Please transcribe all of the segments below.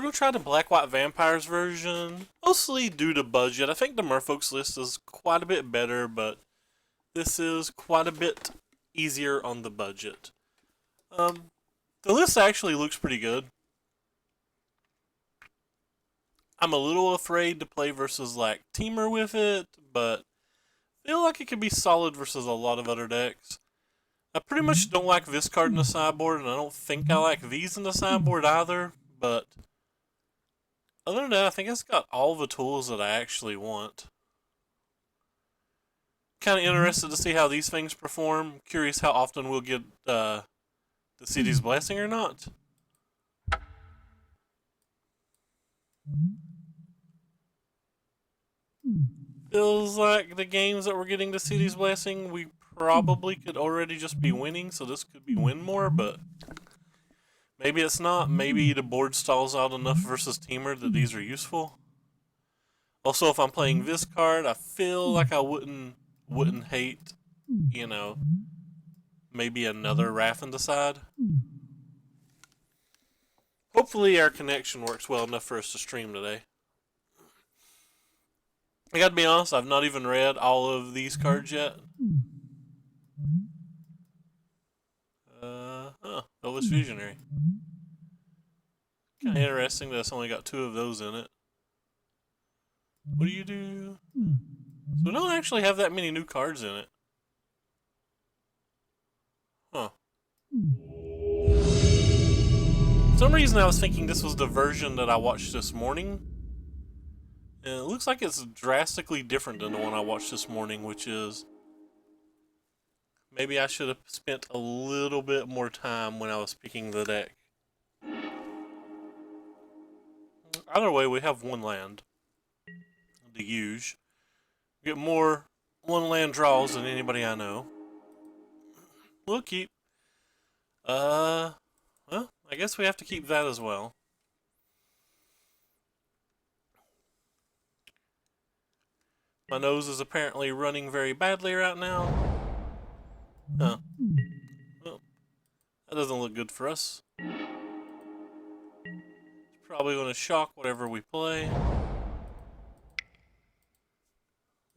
gonna try the Black White Vampires version, mostly due to budget. I think the Merfolk's list is quite a bit better, but this is quite a bit easier on the budget. The list actually looks pretty good. I'm a little afraid to play versus like Teamer with it, but I feel like it could be solid versus a lot of other decks. I pretty much don't like this card in the sideboard, and I don't think I like these in the sideboard either, but other than that, I think it's got all the tools that I actually want. Kind of interested to see how these things perform. Curious how often we'll get the City's Blessing or not. Feels like the games that we're getting the City's Blessing, we probably could already just be winning, so this could be win more, but maybe it's not. Maybe the board stalls out enough versus Teamer that these are useful. Also, if I'm playing this card, I feel like I wouldn't hate, you know, maybe another Raffendicide. Hopefully our connection works well enough for us to stream today. I gotta be honest, I've not even read all of these cards yet. Elvis Visionary. Kinda interesting that it's only got 2 of those in it. What do you do? So we don't actually have that many new cards in it. Huh. For some reason I was thinking this was the version that I watched this morning. And it looks like it's drastically different than the one I watched this morning, which is... maybe I should have spent a little bit more time when I was picking the deck. Either way, we have 1 land. The huge. We get more 1 land draws than anybody I know. We'll keep. Well, I guess we have to keep that as well. My nose is apparently running very badly right now. Huh. Well, that doesn't look good for us. It's probably going to shock whatever we play.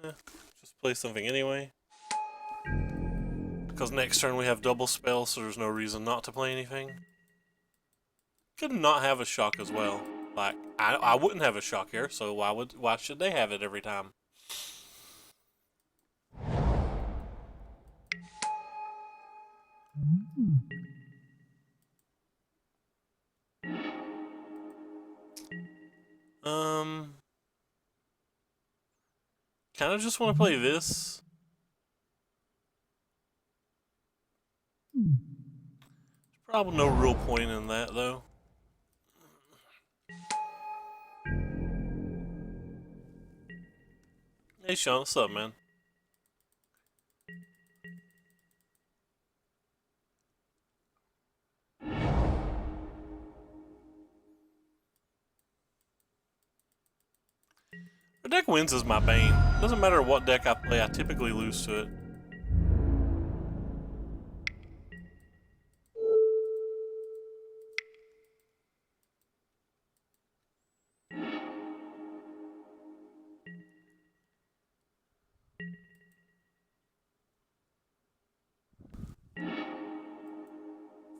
Just play something anyway. Because next turn we have double spell, so there's no reason not to play anything. Could not have a shock as well. Like, I wouldn't have a shock here, so why should they have it every time? Kind of just want to play this. There's probably no real point in that, though. Hey, Sean, what's up, man? The deck wins is my bane. Doesn't matter what deck I play, I typically lose to it.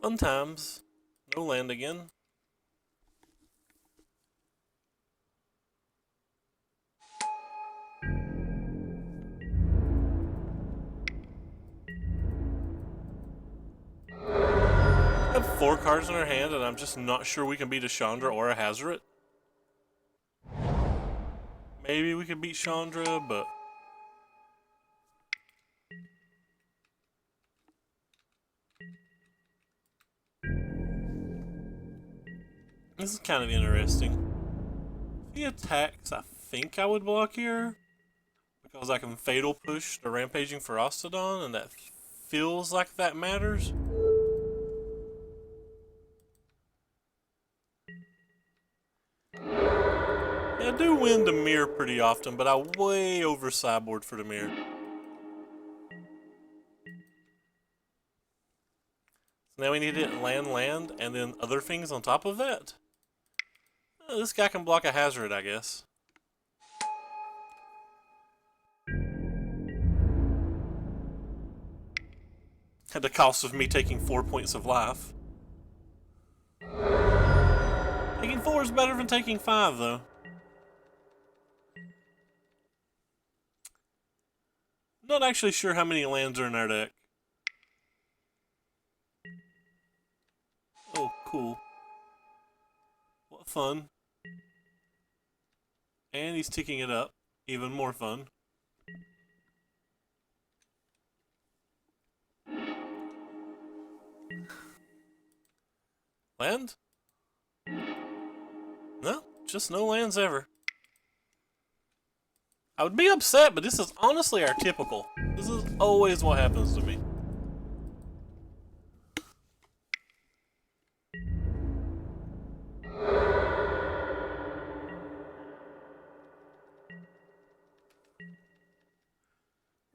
Fun times. No land again. I have 4 cards in our hand, and I'm just not sure we can beat a Chandra or a Hazoret. Maybe we can beat Chandra, but... this is kind of interesting. If he attacks, I think I would block here. Because I can Fatal Push the Rampaging Ferostodon, and that feels like that matters. I do win the mirror pretty often, but I way over sideboard for the mirror. So now we need to hit land, and then other things on top of that. This guy can block a hazard, I guess. At the cost of me taking 4 points of life. Taking 4 is better than taking 5, though. Not actually sure how many lands are in our deck. Oh, cool. What fun. And he's ticking it up. Even more fun. Land? No, just no lands ever. I would be upset, but this is honestly our typical. This is always what happens to me.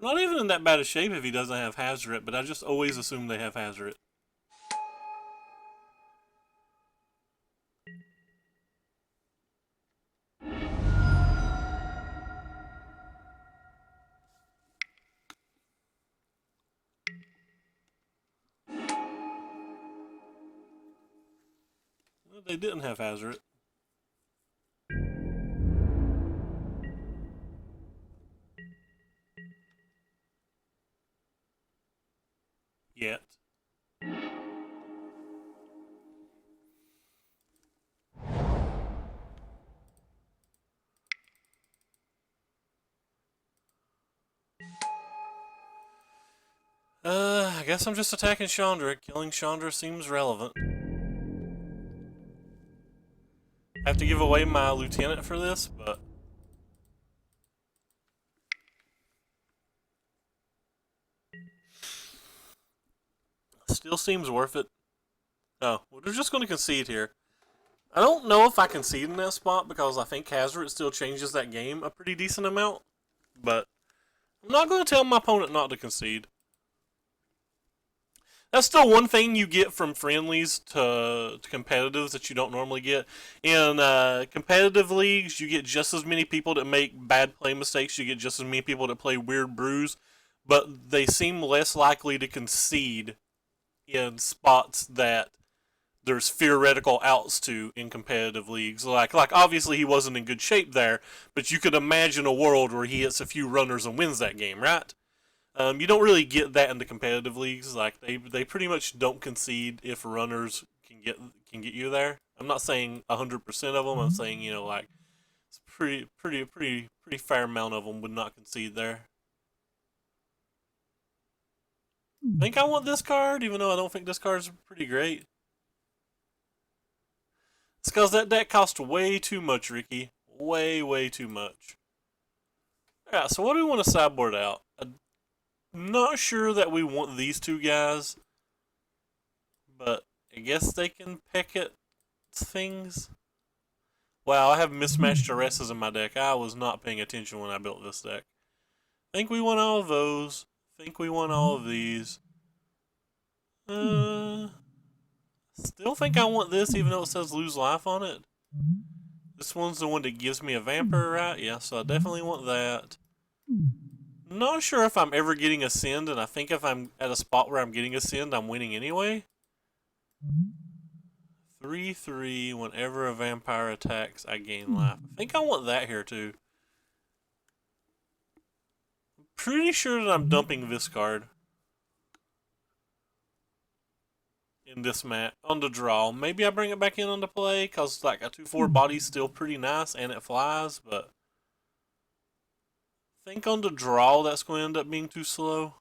Not even in that bad a shape if he doesn't have Hazoret, but I just always assume they have Hazoret. Well, they didn't have Hazoret. Yet. I guess I'm just attacking Chandra. Killing Chandra seems relevant. I have to give away my lieutenant for this, but... still seems worth it. Oh, we're just going to concede here. I don't know if I concede in that spot because I think Hazoret still changes that game a pretty decent amount, but I'm not going to tell my opponent not to concede. That's still one thing you get from friendlies to competitives that you don't normally get. In competitive leagues, you get just as many people that make bad play mistakes. You get just as many people that play weird brews, but they seem less likely to concede in spots that there's theoretical outs to in competitive leagues. Like obviously he wasn't in good shape there, but you could imagine a world where he hits a few runners and wins that game, right? You don't really get that in the competitive leagues. Like they pretty much don't concede if runners can get you there. I'm not saying 100% of them. I'm saying like it's pretty fair amount of them would not concede there. I think I want this card, even though I don't think this card's pretty great. It's because that deck costs way too much, Ricky. Way too much. Yeah, so what do we want to sideboard out? I'm not sure that we want these two guys, but I guess they can pick at things. Wow, I have mismatched Duresses in my deck. I was not paying attention when I built this deck. I think we want all of those. I think we want all of these. Still think I want this, even though it says lose life on it. This one's the one that gives me a Vampire, right? Yeah, so I definitely want that. Not sure if I'm ever getting Ascend, and I think if I'm at a spot where I'm getting Ascend, I'm winning anyway. 3/3, whenever a vampire attacks, I gain life. I think I want that here too. I'm pretty sure that I'm dumping this card in this mat on the draw. Maybe I bring it back in on the play because like a 2/4 body's still pretty nice and it flies, but I think on the draw that's going to end up being too slow.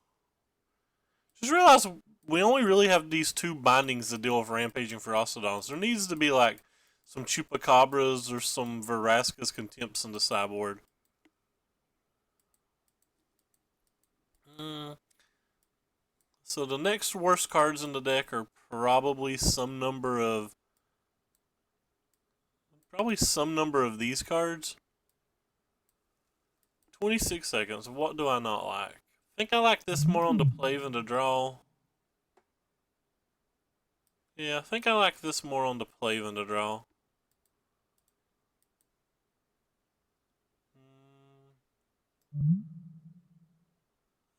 Just realize we only really have these two bindings to deal with Rampaging Ferocidons. There needs to be like some Chupacabras or some Verasca's Contempts in the sideboard. So the next worst cards in the deck are probably some number of these cards. 26 seconds. What do I not like? I think I like this more on the play than the draw. Yeah, I think I like this more on the play than the draw.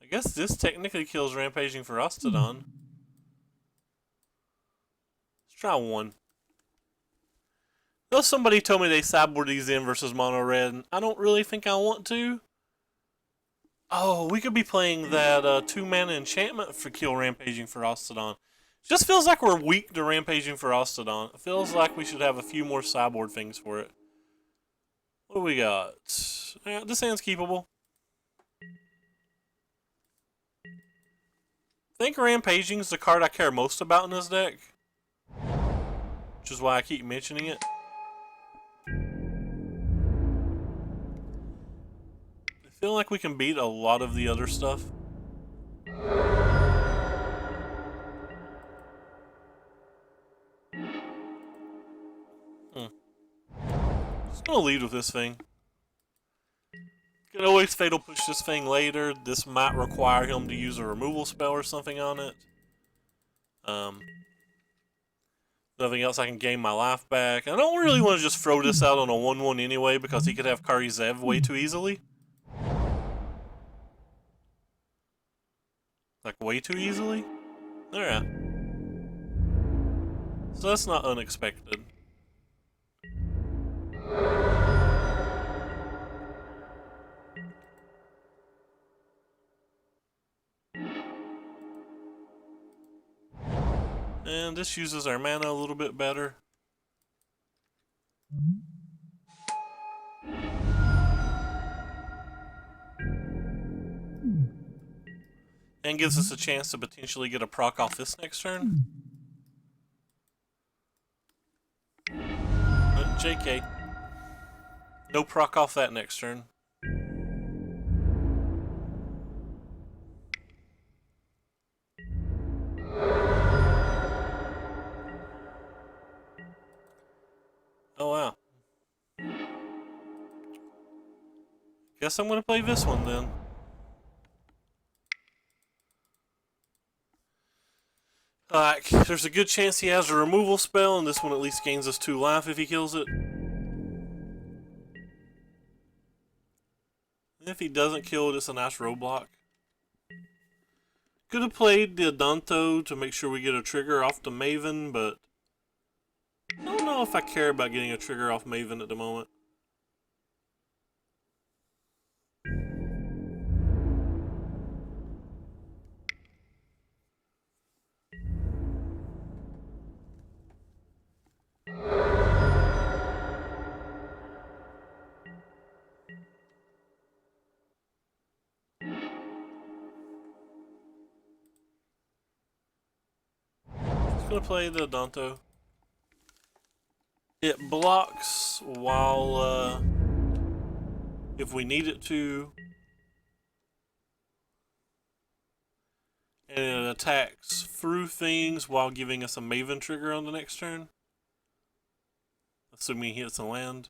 I guess this technically kills Rampaging Ferostodon. Let's try one. Though somebody told me they sideboard these in versus mono red, and I don't really think I want to. Oh, we could be playing that 2-mana enchantment for kill Rampaging Ferostodon. Just feels like we're weak to Rampaging Ferostodon. It feels like we should have a few more sideboard things for it. What do we got? Yeah, this hand's keepable. I think Rampaging's the card I care most about in this deck. Which is why I keep mentioning it. I feel like we can beat a lot of the other stuff. Just gonna lead with this thing. Can always Fatal Push this thing later. This might require him to use a removal spell or something on it. Nothing else, I can gain my life back. I don't really want to just throw this out on a 1-1 anyway because he could have Kari Zev way too easily. Like, way too easily? Alright. So that's not unexpected. And this uses our mana a little bit better. And gives us a chance to potentially get a proc off this next turn. JK. No proc off that next turn. Oh wow. Guess I'm gonna play this one then. Like, there's a good chance he has a removal spell, and this one at least gains us 2 life if he kills it. And if he doesn't kill it, it's a nice roadblock. Could have played the Adanto to make sure we get a trigger off the Maven, but I don't know if I care about getting a trigger off Maven at the moment. Just gonna play the Adanto. It blocks while, if we need it to, and it attacks through things while giving us a Maven trigger on the next turn. Assuming he hits a land.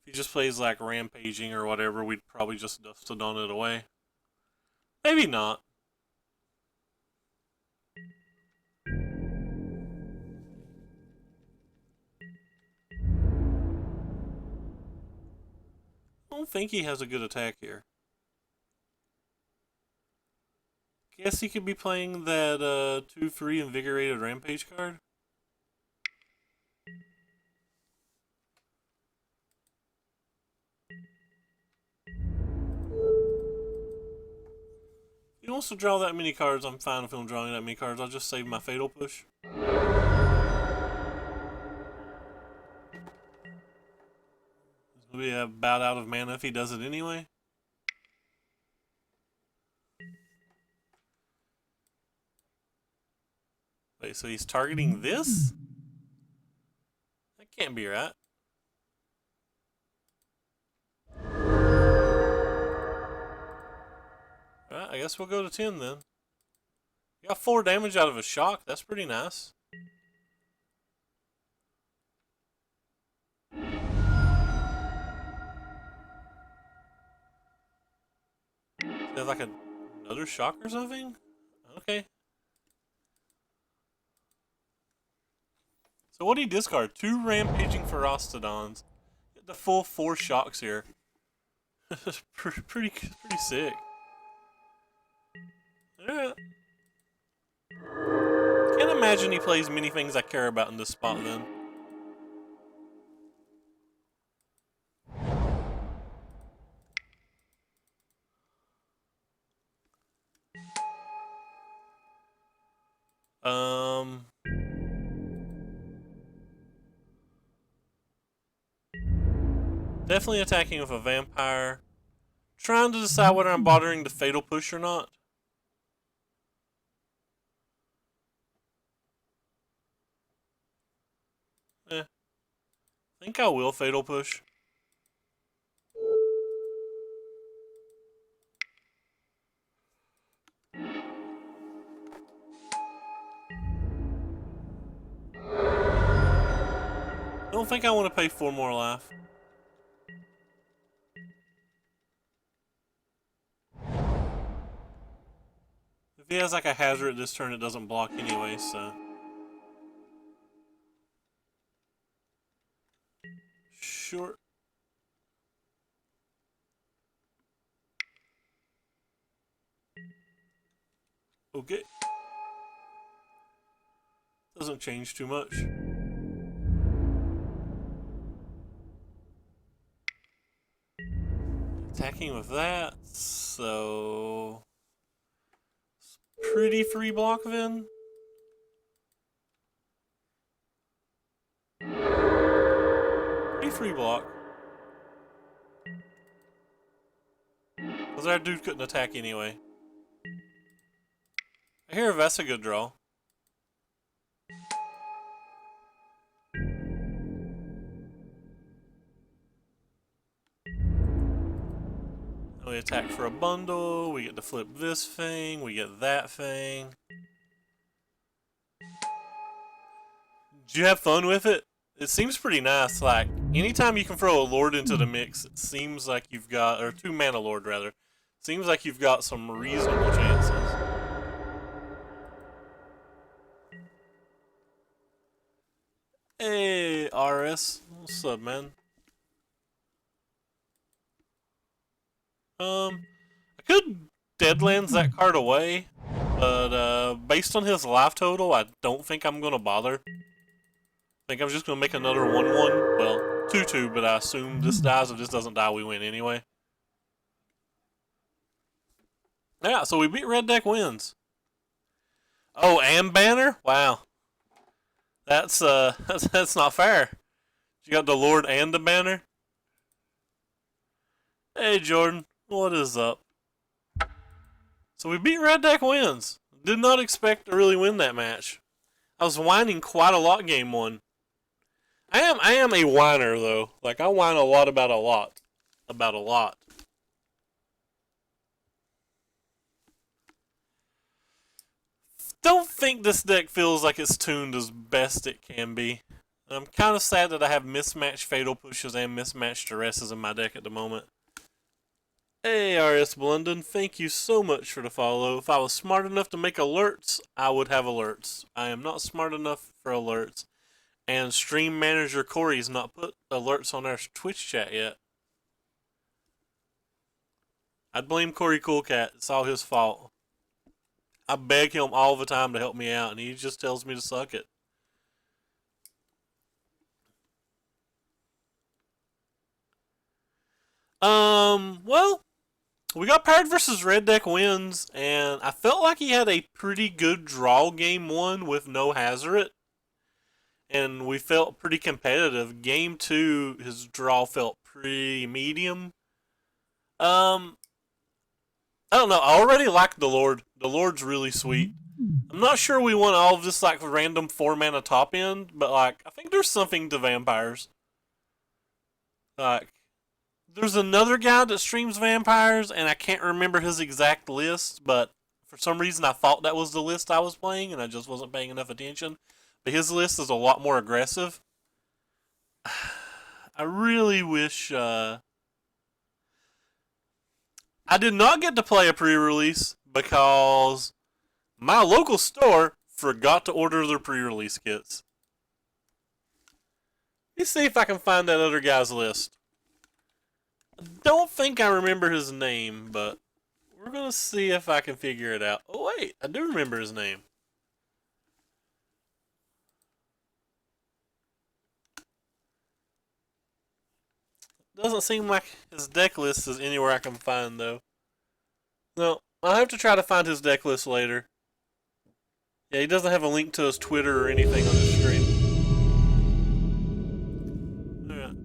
If he just plays like Rampaging or whatever, we'd probably just Dustodon it away. Maybe not. I don't think he has a good attack here. Guess he could be playing that 2/3 Invigorated Rampage card. If he wants to draw that many cards, I'm fine with him drawing that many cards. I'll just save my Fatal Push. He'll be about out of mana if he does it anyway. Wait, so he's targeting this? That can't be right. Alright, I guess we'll go to 10 then. You got 4 damage out of a shock. That's pretty nice. Is that like another shock or something? Okay. So what do you discard? 2 Rampaging Ferostodons. Get the full 4 shocks here. pretty sick. Yeah. Can't imagine he plays many things I care about in this spot then. Definitely attacking with a vampire. Trying to decide whether I'm bothering to fatal push or not. I think I will fatal push. Don't think I want to pay 4 more life. If he has like a hazard this turn, it doesn't block anyway, so. Sure. Okay. Doesn't change too much. Attacking with that, so. Pretty free block then. Pretty free block. Because our dude couldn't attack anyway. I hear that's a good draw. We attack for a bundle, we get to flip this thing, we get that thing. Did you have fun with it? It seems pretty nice. Like, anytime you can throw a Lord into the mix, it seems like you've got, or 2 mana Lord rather, seems like you've got some reasonable chances. Hey, RS. What's up, man? I could Deadlands that card away, but based on his life total, I don't think I'm gonna bother. I think I'm just gonna make another 1/1. Well, 2/2, but I assume this dies. If this doesn't die, we win anyway. Yeah, so we beat Red Deck wins. Oh, and Banner? Wow. That's that's not fair. You got the Lord and the Banner? Hey Jordan, what is up? So we beat Red Deck wins. Did not expect to really win that match. I was whining quite a lot game 1. I am a whiner though. Like I whine a lot about a lot. About a lot. Don't think this deck feels like it's tuned as best it can be. I'm kind of sad that I have mismatched fatal pushes and mismatched duresses in my deck at the moment. Hey RS London, thank you so much for the follow. If I was smart enough to make alerts, I would have alerts. I am not smart enough for alerts. And stream manager Corey's not put alerts on our Twitch chat yet. I'd blame Corey Coolcat. It's all his fault. I beg him all the time to help me out, and he just tells me to suck it. Well, we got paired versus Red Deck wins, and I felt like he had a pretty good draw game 1 with no Hazoret. And we felt pretty competitive. Game 2, his draw felt pretty medium. I don't know. I already like the Lord. The Lord's really sweet. I'm not sure we want all of this like random 4 mana top end, but like I think there's something to vampires. Like there's another guy that streams vampires, and I can't remember his exact list, but for some reason I thought that was the list I was playing, and I just wasn't paying enough attention. But his list is a lot more aggressive. I really wish I did not get to play a pre-release because my local store forgot to order their pre-release kits. Let's see if I can find that other guy's list. Don't think I remember his name, but we're gonna see if I can figure it out. Oh wait, I do remember his name. Doesn't seem like his deck list is anywhere I can find though. No, I'll have to try to find his deck list later. Yeah, he doesn't have a link to his Twitter or anything on his screen. Alright.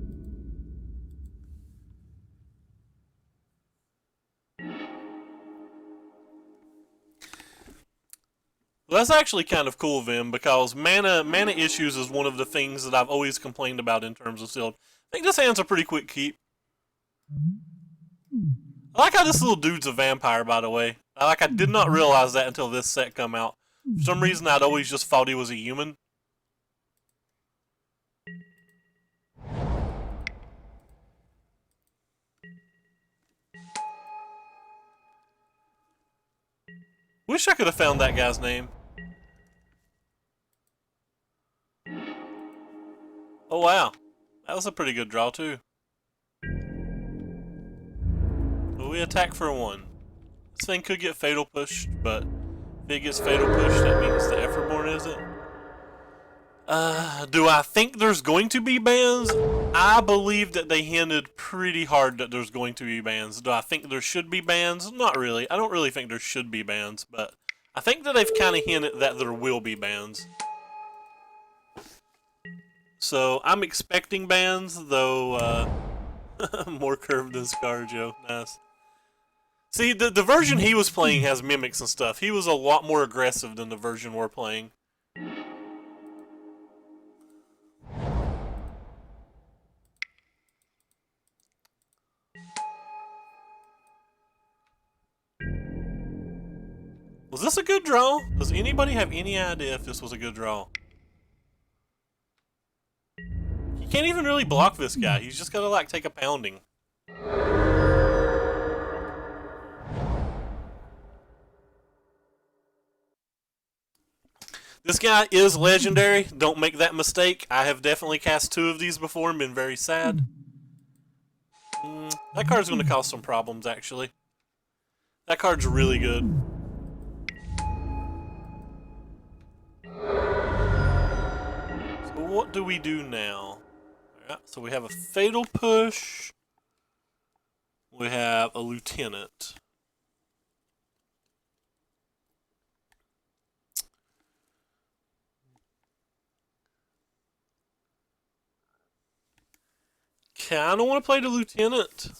Well, that's actually kind of cool, Vim, because mana issues is one of the things that I've always complained about in terms of sealed. I think this hand's a pretty quick keep. I like how this little dude's a vampire, by the way. I did not realize that until this set come out. For some reason, I'd always just thought he was a human. Wish I could have found that guy's name. Oh wow, that was a pretty good draw too. Well, we attack for 1. This thing could get fatal pushed, but if it gets fatal pushed, that means the Everborn isn't. Do I think there's going to be bans? I believe that they hinted pretty hard that there's going to be bans. Do I think there should be bans? Not really. I don't really think there should be bans, but I think that they've kind of hinted that there will be bans. So I'm expecting bans, though. More curved than ScarJo. Nice. See, the version he was playing has mimics and stuff. He was a lot more aggressive than the version we're playing. Was this a good draw? Does anybody have any idea if this was a good draw? He can't even really block this guy. He's just gotta, like, take a pounding. This guy is legendary. Don't make that mistake. I have definitely cast 2 of these before and been very sad. That card's going to cause some problems, actually. That card's really good. So what do we do now? Alright, so we have a Fatal Push. We have a Lieutenant. Kinda want to play the Lieutenant.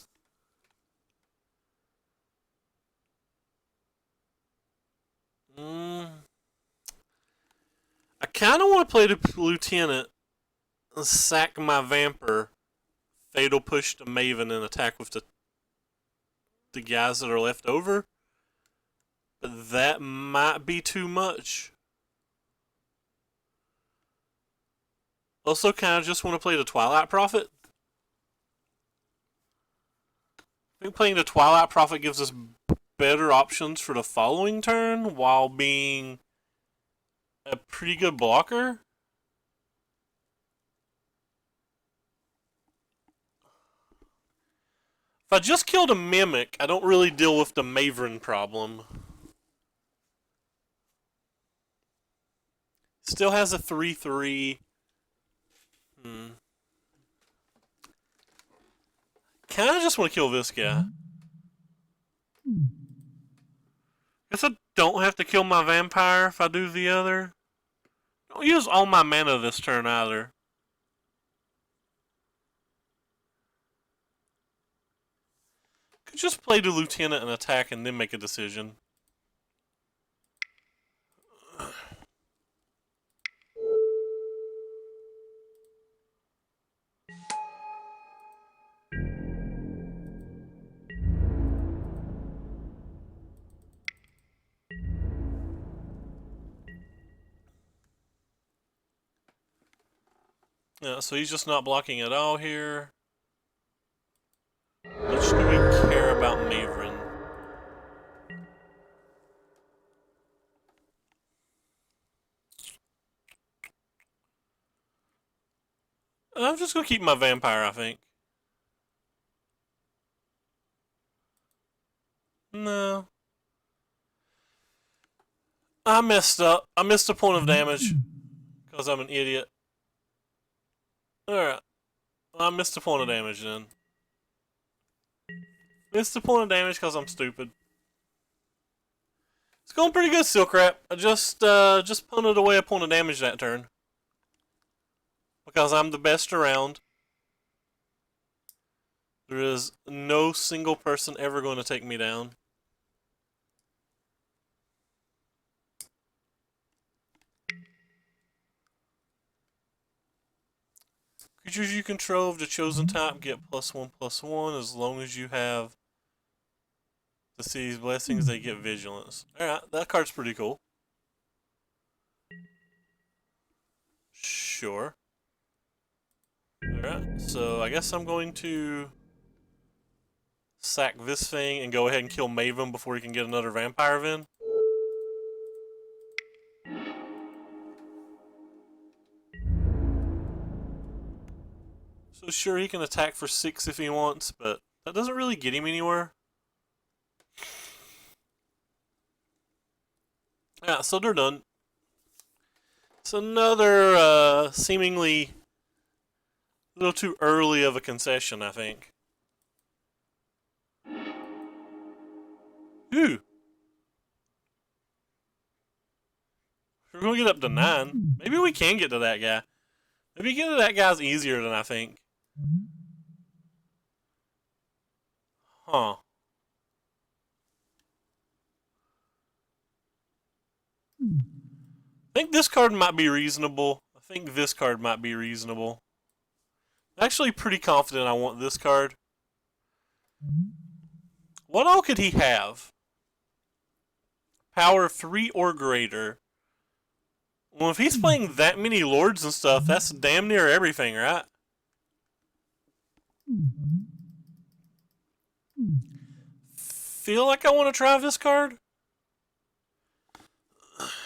I kinda want to play the Lieutenant and sack my Vamper, Fatal Push to Maven, and attack with the guys that are left over. But that might be too much. Also, kind of just want to play the Twilight Prophet. I think playing the Twilight Prophet gives us better options for the following turn while being a pretty good blocker. If I just killed a Mimic, I don't really deal with the Maven problem. Still has a 3/3. Kinda just want to kill this guy. Guess I don't have to kill my vampire if I do the other. Don't use all my mana this turn either. Could just play the Lieutenant and attack and then make a decision. Yeah, so he's just not blocking at all here. How much do we care about Maven? I'm just gonna keep my vampire, I think. No. I messed up. I missed a point of damage. Because I'm an idiot. Alright. I missed a point of damage then. Missed a point of damage because I'm stupid. It's going pretty good, Silkrap. I just punted away a point of damage that turn. Because I'm the best around. There is no single person ever going to take me down. Creatures you control of the chosen type get +1/+1 as long as you have the city's blessings, they get vigilance. Alright, that card's pretty cool. Sure. Alright, so I guess I'm going to sack this thing and go ahead and kill Maven before he can get another vampire in. So sure, he can attack for 6 if he wants, but that doesn't really get him anywhere. Yeah, so they're done. It's another seemingly a little too early of a concession, I think. Ooh. We're going to get up to 9. Maybe we can get to that guy. Maybe getting to that guy's easier than I think. Huh. I think this card might be reasonable. I think this card might be reasonable. I'm actually pretty confident I want this card. What all could he have? Power 3 or greater. Well, if he's playing that many lords and stuff, that's damn near everything, right? Feel like I want to try this card?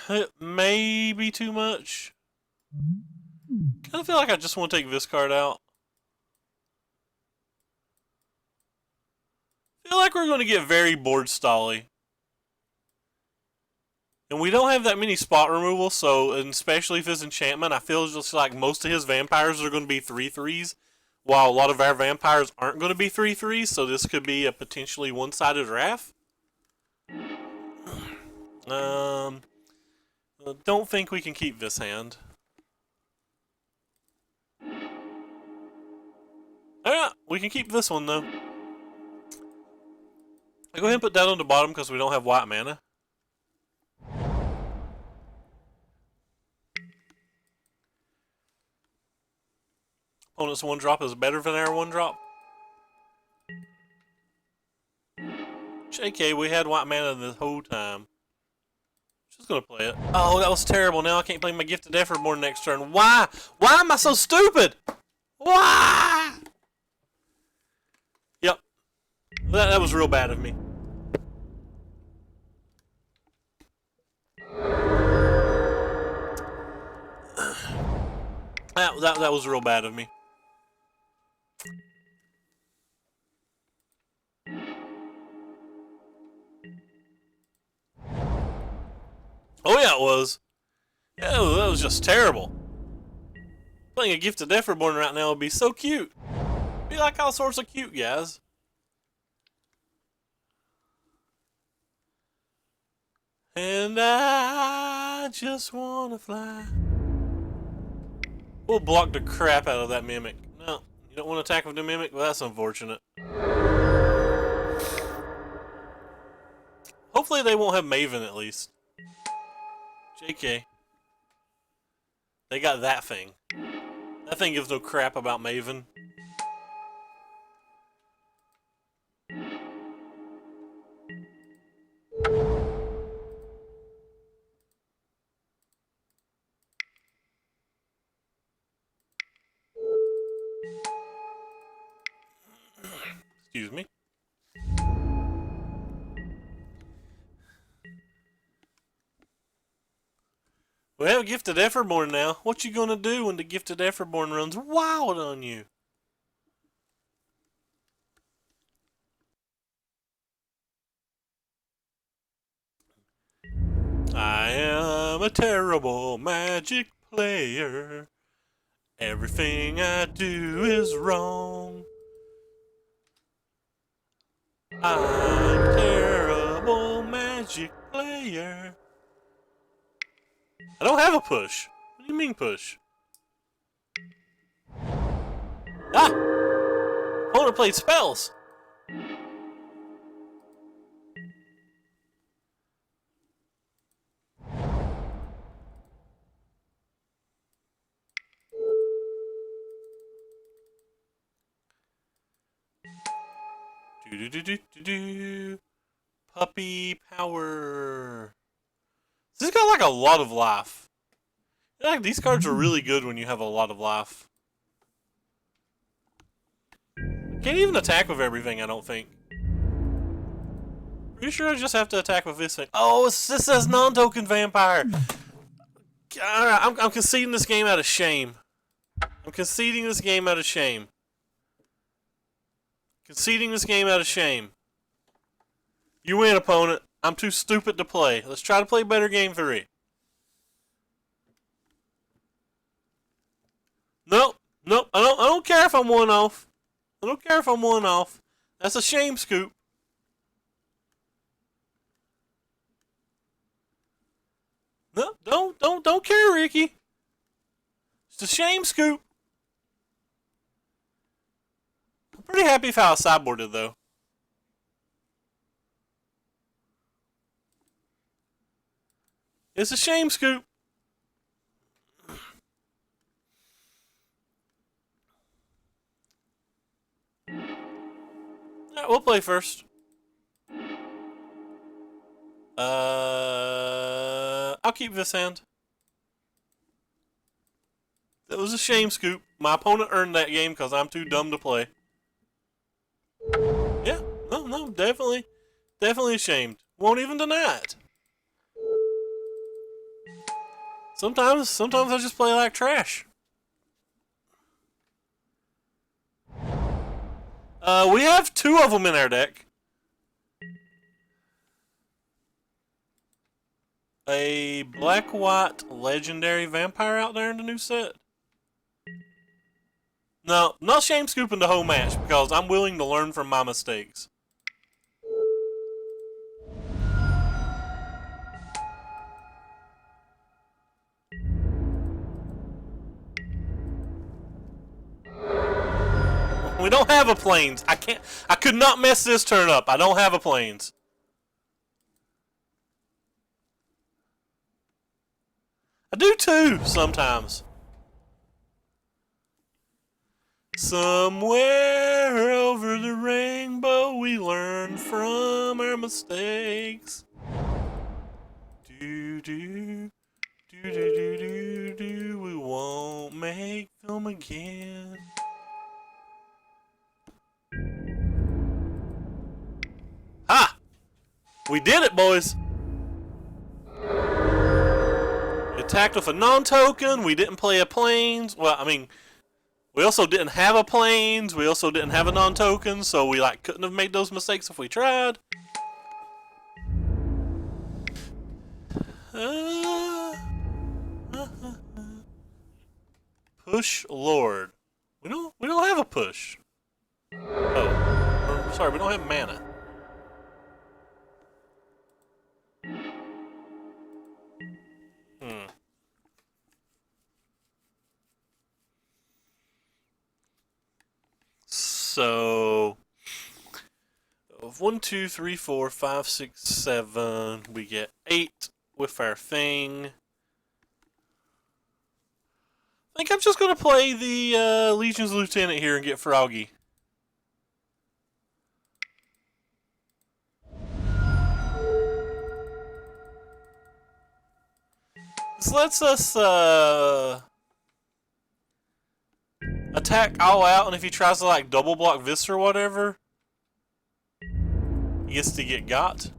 It may be too much. Kind of feel like I just want to take this card out. Feel like we're going to get very board stally. And we don't have that many spot removal, so and especially if it's enchantment, I feel just like most of his vampires are going to be 3/3s, while a lot of our vampires aren't going to be 3/3s, so this could be a potentially one-sided wrath. Don't think we can keep this hand. Alright, we can keep this one though. I'll go ahead and put that on the bottom because we don't have white mana. Opponent's 1-drop is better than our 1-drop. JK, we had white mana this whole time. Just gonna play it. Oh, that was terrible. Now I can't play my Gifted Everborn next turn. Why? Why am I so stupid? Why? Yep. That was real bad of me. That was real bad of me. Oh yeah, it was. Yeah, that was just terrible. Playing a Gifted Everborn right now would be so cute. Be like all sorts of cute guys. And I just wanna fly. We'll block the crap out of that Mimic. No, you don't want to attack with the Mimic? Well, that's unfortunate. Hopefully they won't have Maven at least. JK. They got that thing. That thing gives no crap about Maven. Excuse me. We have Gifted Everborn now. What you gonna do when the Gifted Everborn runs wild on you? I am a terrible Magic player. Everything I do is wrong. I'm a terrible Magic player. I don't have a push. What do you mean push? Ah! Opponent played spells. Do. Puppy power. This got like a lot of life. Like, these cards are really good when you have a lot of life. Can't even attack with everything, I don't think. Pretty sure I just have to attack with this thing. Oh, this says non-token vampire. I'm conceding this game out of shame. I'm conceding this game out of shame. Conceding this game out of shame. You win, opponent. I'm too stupid to play. Let's try to play better game 3. Nope. Nope. I don't care if I'm one off. I don't care if I'm one off. That's a shame scoop. No, don't care, Ricky. It's a shame scoop. I'm pretty happy with how I sideboarded, though. It's a shame scoop. Alright, we'll play first. I'll keep this hand. That was a shame scoop. My opponent earned that game because I'm too dumb to play. Yeah, no, definitely ashamed. Won't even deny it. Sometimes I just play like trash. We have 2 of them in our deck. A black-white legendary vampire out there in the new set. No, not shame scooping the whole match because I'm willing to learn from my mistakes. We don't have a planes. I could not mess this turn up. I don't have a planes. I do too, sometimes. Somewhere over the rainbow we learn from our mistakes. Do, we won't make them again. Ha! We did it, boys! We attacked with a non-token, we didn't play a planes. Well, I mean, we also didn't have a planes, we also didn't have a non-token, so we couldn't have made those mistakes if we tried. Push Lord. We don't have a push. Oh, sorry, we don't have mana. So 1, 2, 3, 4, 5, 6, 7. We get 8 with our thing. I think I'm just gonna play the Legion's Lieutenant here and get Froggy. This lets us attack all out, and if he tries to double block this or whatever, he gets to get got.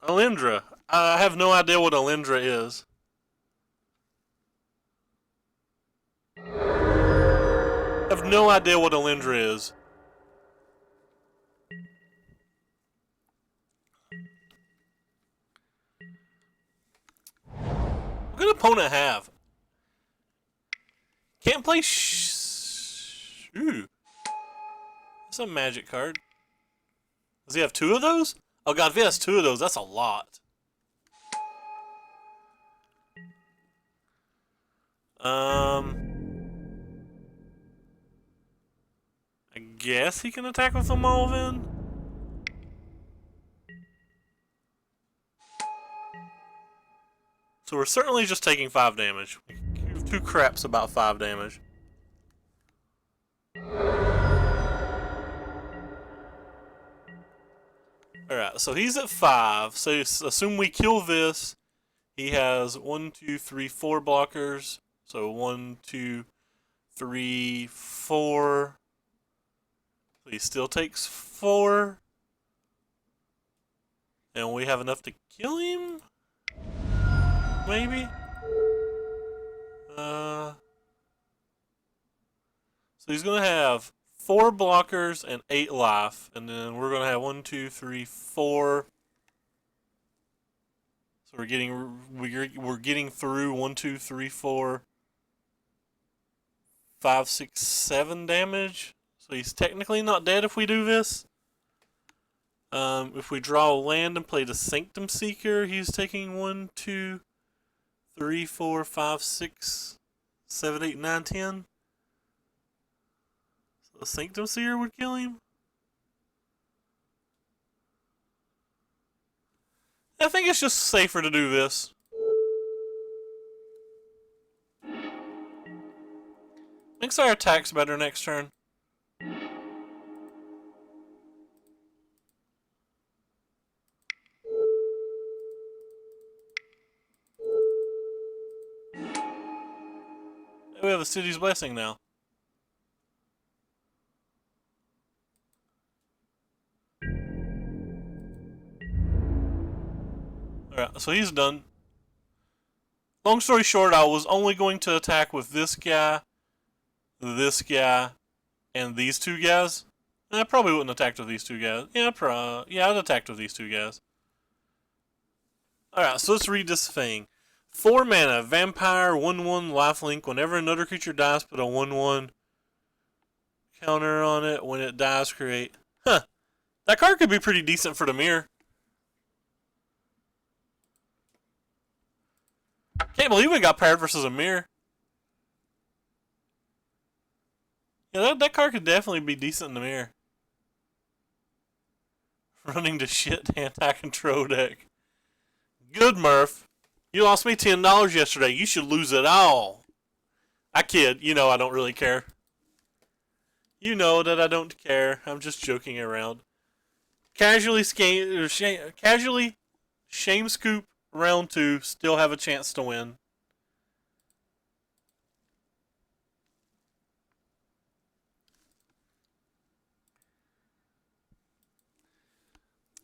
Alindra. I have no idea what Alindra is. have no idea what Alindra is. What good opponent have? Can't play Ooh. That's a magic card. Does he have 2 of those? Oh god, if he has 2 of those, that's a lot. I guess he can attack with them all then? So we're certainly just taking 5 damage. We give 2 craps about 5 damage. Alright, so he's at 5. So assume we kill this. He has 1, 2, 3, 4 blockers. So 1, 2, 3, 4. So he still takes 4. And we have enough to kill him? Maybe? So he's gonna have 4 blockers and 8 life, and then we're gonna have 1, 2, 3, 4. So we're getting through 1, 2, 3, 4, 5, 6, 7 damage. So he's technically not dead if we do this. If we draw a land and play the Sanctum Seeker, he's taking 1, 2, 3, 4, 5, 6, 7, 8, 9, 10. So the Sanctum Seer would kill him. I think it's just safer to do this. Makes our attacks better next turn. We have a City's Blessing now. Alright, so he's done. Long story short, I was only going to attack with this guy, and these 2 guys. I probably wouldn't attack with these 2 guys. Yeah, I'd attack with these 2 guys. Alright, so let's read this thing. 4 mana, Vampire, 1/1, lifelink. Whenever another creature dies, put a 1/1 counter on it. When it dies, create. Huh. That card could be pretty decent for the mirror. Can't believe we got paired versus a mirror. Yeah, that card could definitely be decent in the mirror. Running to shit anti-control deck. Good, Murph. You lost me $10 yesterday. You should lose it all. I kid. You know I don't really care. You know that I don't care. I'm just joking around. Casually shame scoop round 2. Still have a chance to win.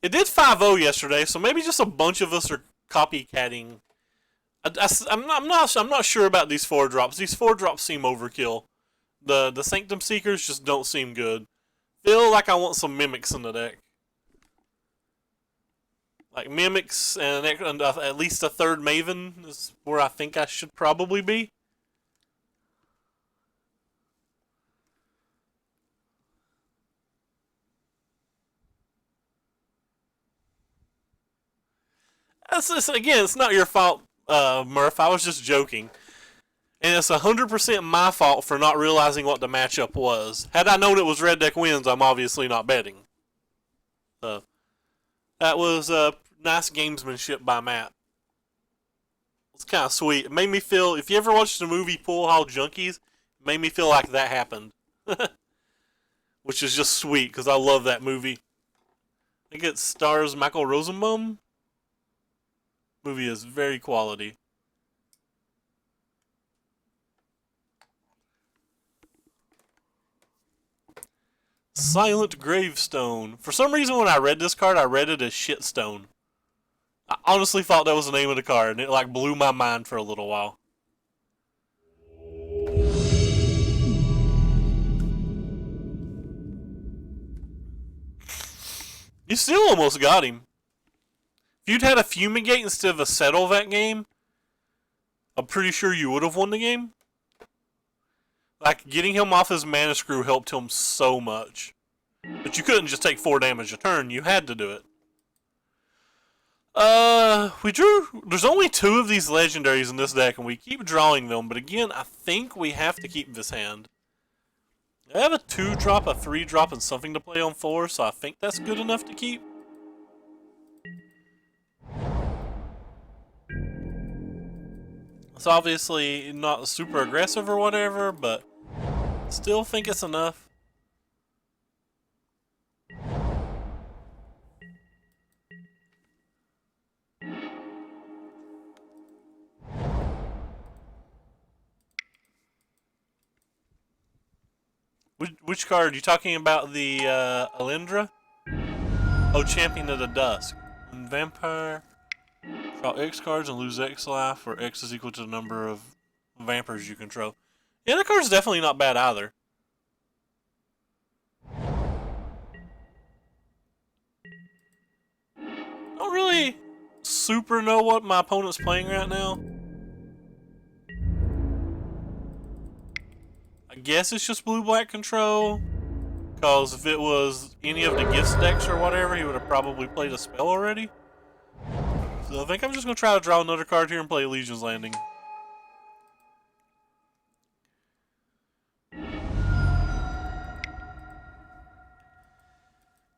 It did 5-0 yesterday, so maybe just a bunch of us are copycatting. I'm not sure about these 4-drops. These 4-drops seem overkill. The Sanctum Seekers just don't seem good. Feel like I want some Mimics in the deck. Like Mimics and at least a 3rd Maven is where I think I should probably be. Again, it's not your fault, Murph. I was just joking. And it's 100% my fault for not realizing what the matchup was. Had I known it was Red Deck wins, I'm obviously not betting. So, that was nice gamesmanship by Matt. It's kind of sweet. It made me feel, if you ever watched the movie Pool Hall Junkies, it made me feel like that happened. Which is just sweet, because I love that movie. I think it stars Michael Rosenbaum. Movie is very quality. Silent Gravestone. For some reason when I read this card, I read it as Shitstone. I honestly thought that was the name of the card, and it like blew my mind for a little while. You still almost got him. If you'd had a Fumigate instead of a Settle that game, I'm pretty sure you would have won the game. Like, getting him off his Mana Screw helped him so much. But you couldn't just take 4 damage a turn, you had to do it. We drew... There's only 2 of these legendaries in this deck, and we keep drawing them, but again, I think we have to keep this hand. I have a 2-drop, a 3-drop, and something to play on 4, so I think that's good enough to keep. It's obviously not super aggressive or whatever, but still think it's enough. Which card? Are you talking about the Alindra? Oh, Champion of the Dusk. When Vampire, draw X cards and lose X life, where X is equal to the number of vampires you control. Yeah, that card's definitely not bad either. Don't really super know what my opponent's playing right now. I guess it's just blue-black control, because if it was any of the gifts decks or whatever, he would have probably played a spell already. So I think I'm just going to try to draw another card here and play Legion's Landing.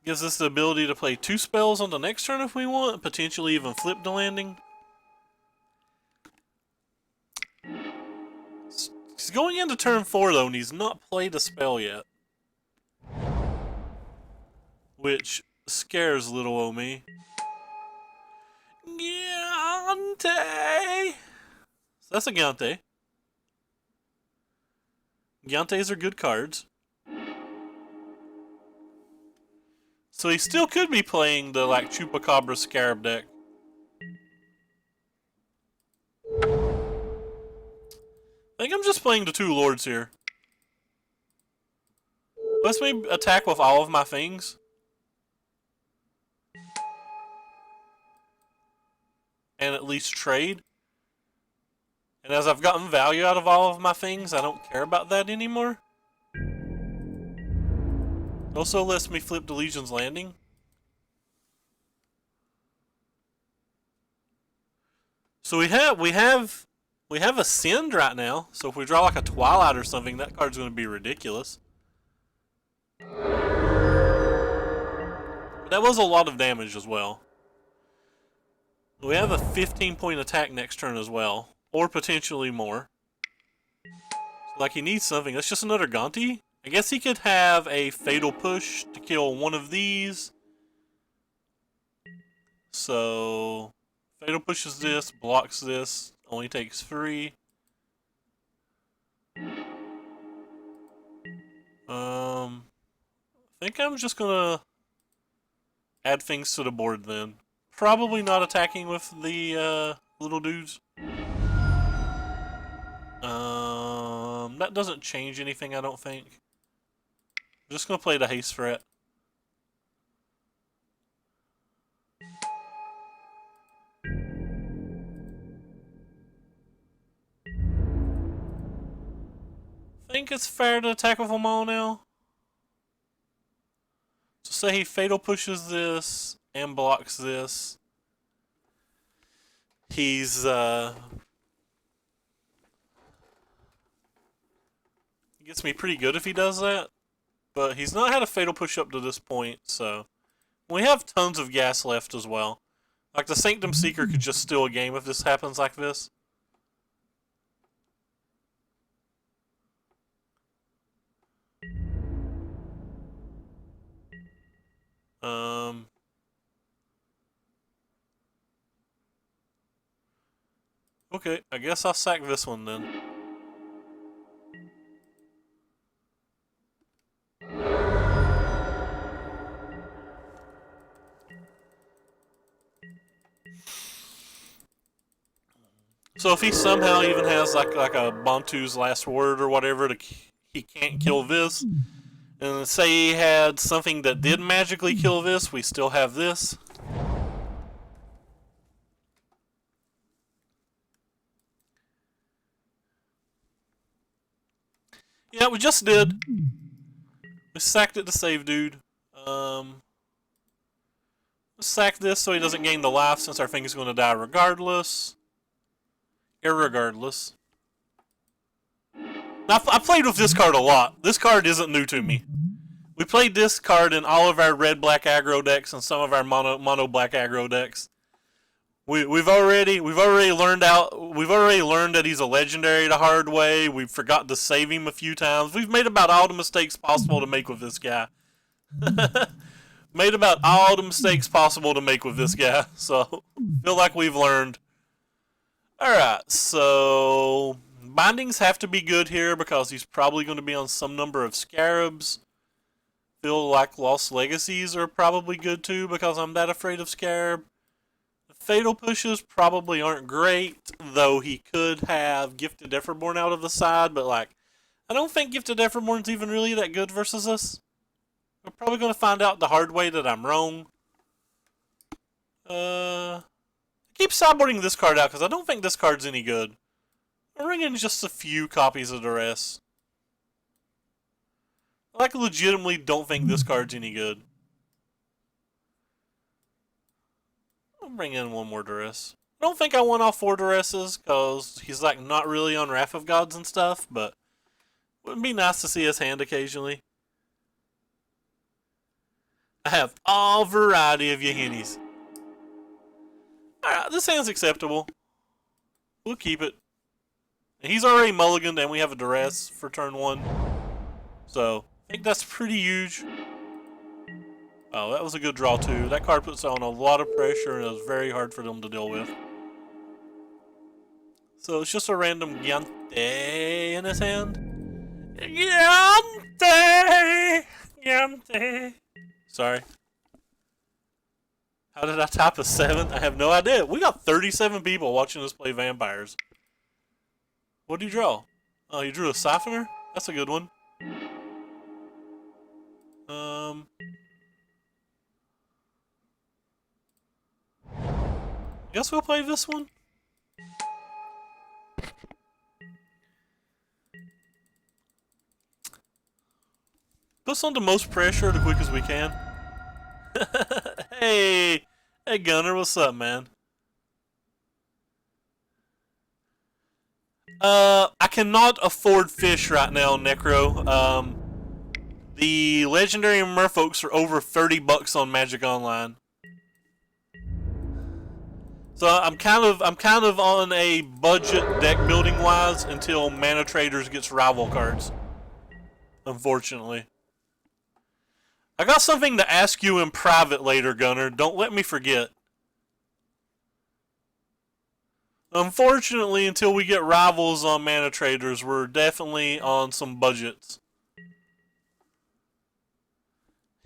Gives us the ability to play 2 spells on the next turn if we want, potentially even flip the landing. He's going into turn 4 though, and he's not played a spell yet. Which scares little old me. Gigante! So that's a Gigante. Gigantes are good cards. So he still could be playing the like Chupacabra Scarab deck. I think I'm just playing the 2 lords here. Let's maybe attack with all of my things. And at least trade. And as I've gotten value out of all of my things, I don't care about that anymore. It also lets me flip the Legion's Landing. So we have Ascend right now, so if we draw like a Twilight or something, that card's going to be ridiculous. But that was a lot of damage as well. We have a 15-point attack next turn as well, or potentially more. So like he needs something. That's just another Gonti. I guess he could have a Fatal Push to kill one of these. So Fatal Pushes this, blocks this. Only takes 3. I think I'm just gonna add things to the board then. Probably not attacking with the little dudes. That doesn't change anything, I don't think. I'm just gonna play the haste threat. I think it's fair to attack with them all now. So say he Fatal Pushes this and blocks this. He's he gets me pretty good if he does that. But he's not had a Fatal Push up to this point, so we have tons of gas left as well. Like the Sanctum Seeker could just steal a game if this happens like this. Okay, I guess I'll sack this one then. So if he somehow even has like a Bantu's Last Word or whatever, he can't kill this, And say he had something that did magically kill this, we still have this. Yeah, we just did. We sacked it to save dude. Let's sack this so he doesn't gain the life since our thing is going to die regardless. Irregardless. Now, I played with this card a lot. This card isn't new to me. We played this card in all of our red-black aggro decks and some of our mono-black aggro decks. We've already learned that he's a legendary the hard way. We've forgotten to save him a few times. We've made about all the mistakes possible to make with this guy. Made about all the mistakes possible to make with this guy. So feel like we've learned. Alright, so bindings have to be good here because he's probably going to be on some number of scarabs. Feel like Lost Legacies are probably good too because I'm that afraid of scarab. The fatal pushes probably aren't great, though he could have Gifted Everborn out of the side, but like I don't think Gifted Everborn's even really that good versus us. We're probably going to find out the hard way that I'm wrong. Keep sideboarding this card out because I don't think this card's any good. I'm bringing just a few copies of Duress. I like legitimately don't think this card's any good. I'll bring in one more Duress. I don't think I want all 4 Duresses because he's like not really on Wrath of Gods and stuff, but it would be nice to see his hand occasionally. I have all variety of Yahinis. Alright, this hand's acceptable. We'll keep it. He's already mulliganed and we have a Duress for turn 1. So, I think that's pretty huge. Oh, that was a good draw too. That card puts on a lot of pressure and it was very hard for them to deal with. So it's just a random Gigante in his hand. Gigante! Gigante! Sorry. How did I type a 7? I have no idea. We got 37 people watching us play vampires. What did you draw? Oh, you drew a Siphoner? That's a good one. Guess we'll play this one. Put us under most pressure the quick as we can. Hey Gunner, what's up, man? I cannot afford fish right now, Necro. The legendary merfolks are over $30 on Magic Online. So I'm kind of on a budget deck building wise until Mana Traders gets rival cards. Unfortunately. I got something to ask you in private later, Gunner. Don't let me forget. Unfortunately, until we get rivals on Mana Traders, we're definitely on some budgets.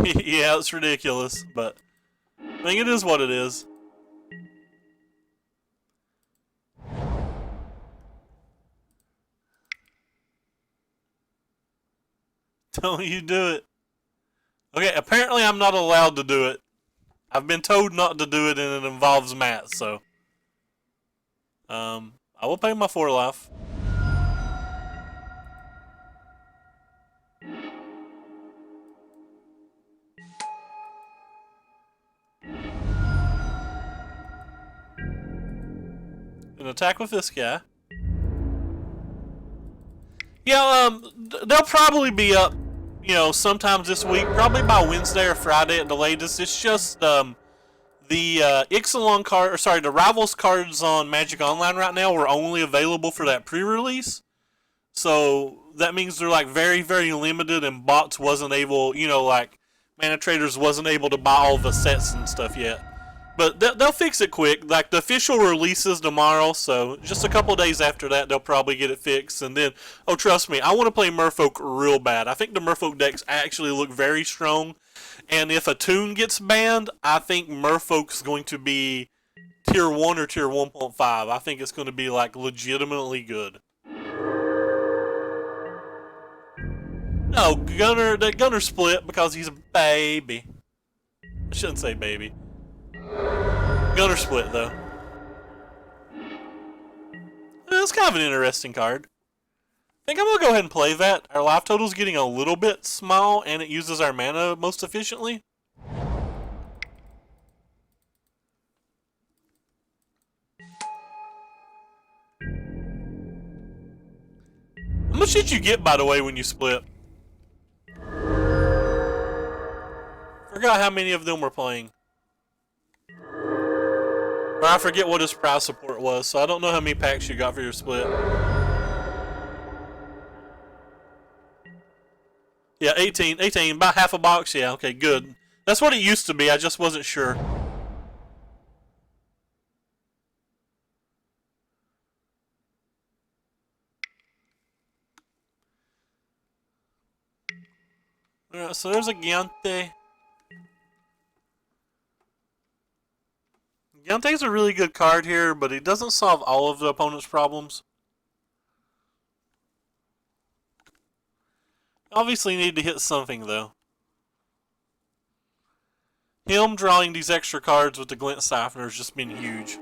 Yeah, it's ridiculous, but I think it is what it is. Don't you do it. Okay, apparently I'm not allowed to do it. I've been told not to do it and it involves Matt, so. I will pay my 4 life. An attack with this guy. Yeah, they'll probably be up, you know, sometimes this week, probably by Wednesday or Friday at the latest. It's just the Ixalan card, or sorry, the Rivals cards on Magic Online right now were only available for that pre-release. So that means they're like very, very limited, and bots wasn't able, you know, like Mana Traders wasn't able to buy all the sets and stuff yet. But they'll fix it quick. Like the official release is tomorrow, so just a couple days after that, they'll probably get it fixed. And then, oh, trust me, I want to play Merfolk real bad. I think the Merfolk decks actually look very strong. And if a tune gets banned, I think Merfolk's going to be tier 1 or tier 1.5. I think it's going to be like legitimately good. No, Gunner split because he's a baby. I shouldn't say baby. Gunner split though. That's kind of an interesting card. I think I'm gonna go ahead and play that. Our life total's getting a little bit small, and it uses our mana most efficiently. How much did you get, by the way, when you split? Forgot how many of them were playing. Or I forget what his prize support was, so I don't know how many packs you got for your split. Yeah, 18, about half a box, yeah, okay, good. That's what it used to be, I just wasn't sure. Alright, so there's a Gigante. Gigante's a really good card here, but it doesn't solve all of the opponent's problems. Obviously need to hit something, though. Him drawing these extra cards with the Glint Siphoner has just been huge.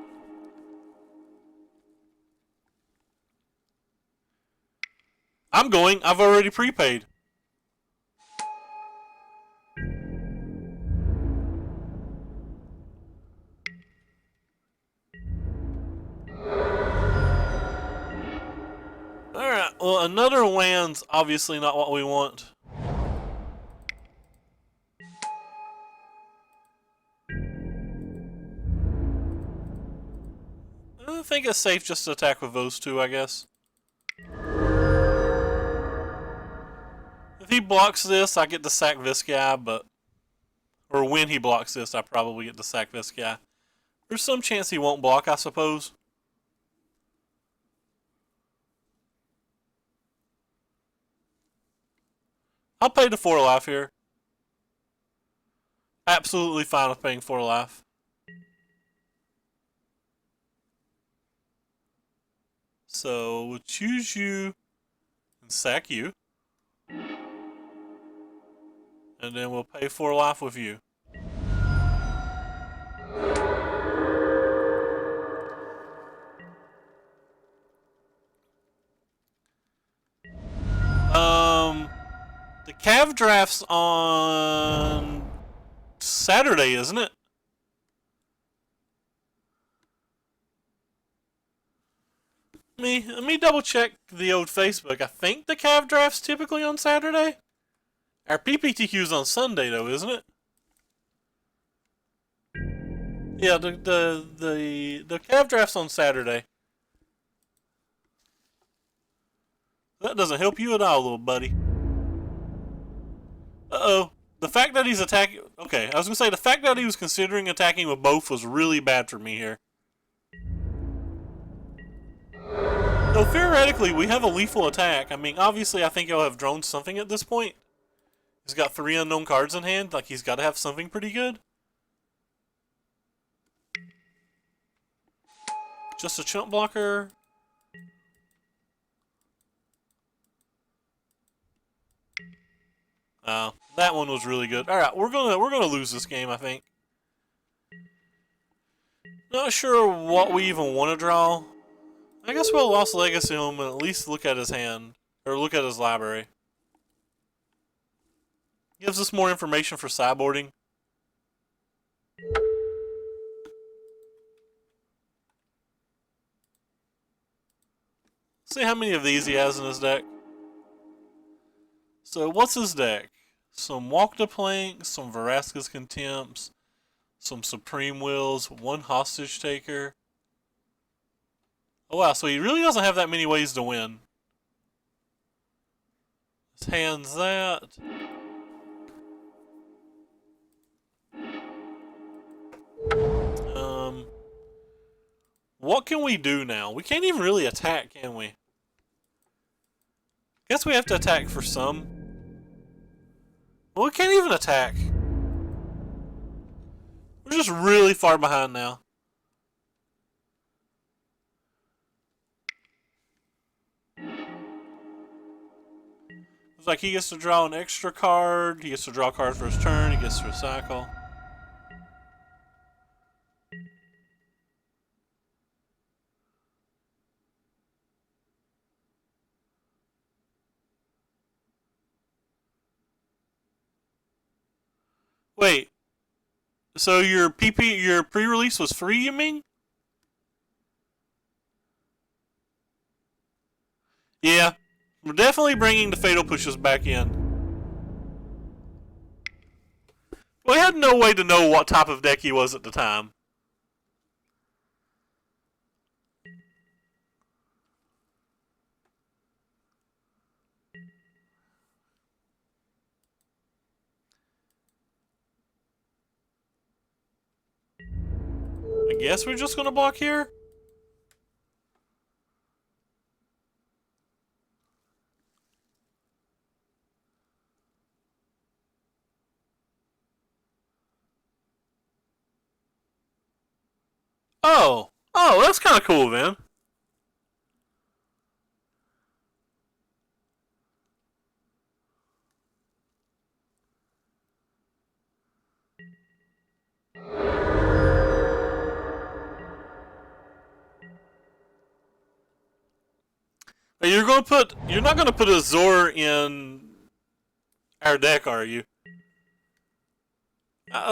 I'm going. I've already prepaid. Alright, well, another land's obviously not what we want. I think it's safe just to attack with those two, I guess. If he blocks this, I get to sack this guy, but... Or when he blocks this, I probably get to sack this guy. There's some chance he won't block, I suppose. I'll pay the 4 life here. Absolutely fine with paying 4 life. So we'll choose you and sack you. And then we'll pay 4 life with you. The Cav draft's on Saturday, isn't it? Let me double check the old Facebook. I think the Cav draft's typically on Saturday. Our PPTQ's on Sunday though, isn't it? Yeah, the Cav draft's on Saturday. That doesn't help you at all, little buddy. Uh-oh. The fact that he's attacking... Okay, I was going to say, the fact that he was considering attacking with both was really bad for me here. Though theoretically, we have a lethal attack. I mean, obviously, I think he'll have drawn something at this point. He's got 3 unknown cards in hand. Like, he's got to have something pretty good. Just a chump blocker. That one was really good. Alright, we're gonna lose this game, I think. Not sure what we even want to draw. I guess we'll Lost Legacy him and at least look at his hand. Or look at his library. Gives us more information for sideboarding. See how many of these he has in his deck. So what's his deck? Some Walk the Plank, some Vraska's Contempts, some Supreme Wills, 1 Hostage Taker. Oh wow, so he really doesn't have that many ways to win. His hand's that. What can we do now? We can't even really attack, can we? Guess we have to attack for some. Well, we can't even attack. We're just really far behind now. It's like he gets to draw an extra card, he gets to draw a card for his turn, he gets to recycle. Wait, so your pre-release was free, you mean? Yeah, we're definitely bringing the Fatal Pushes back in. We had no way to know what type of deck he was at the time. I guess we're just gonna block here? Oh! Oh, that's kinda cool, man. You're not gonna put a Zor in our deck, are you?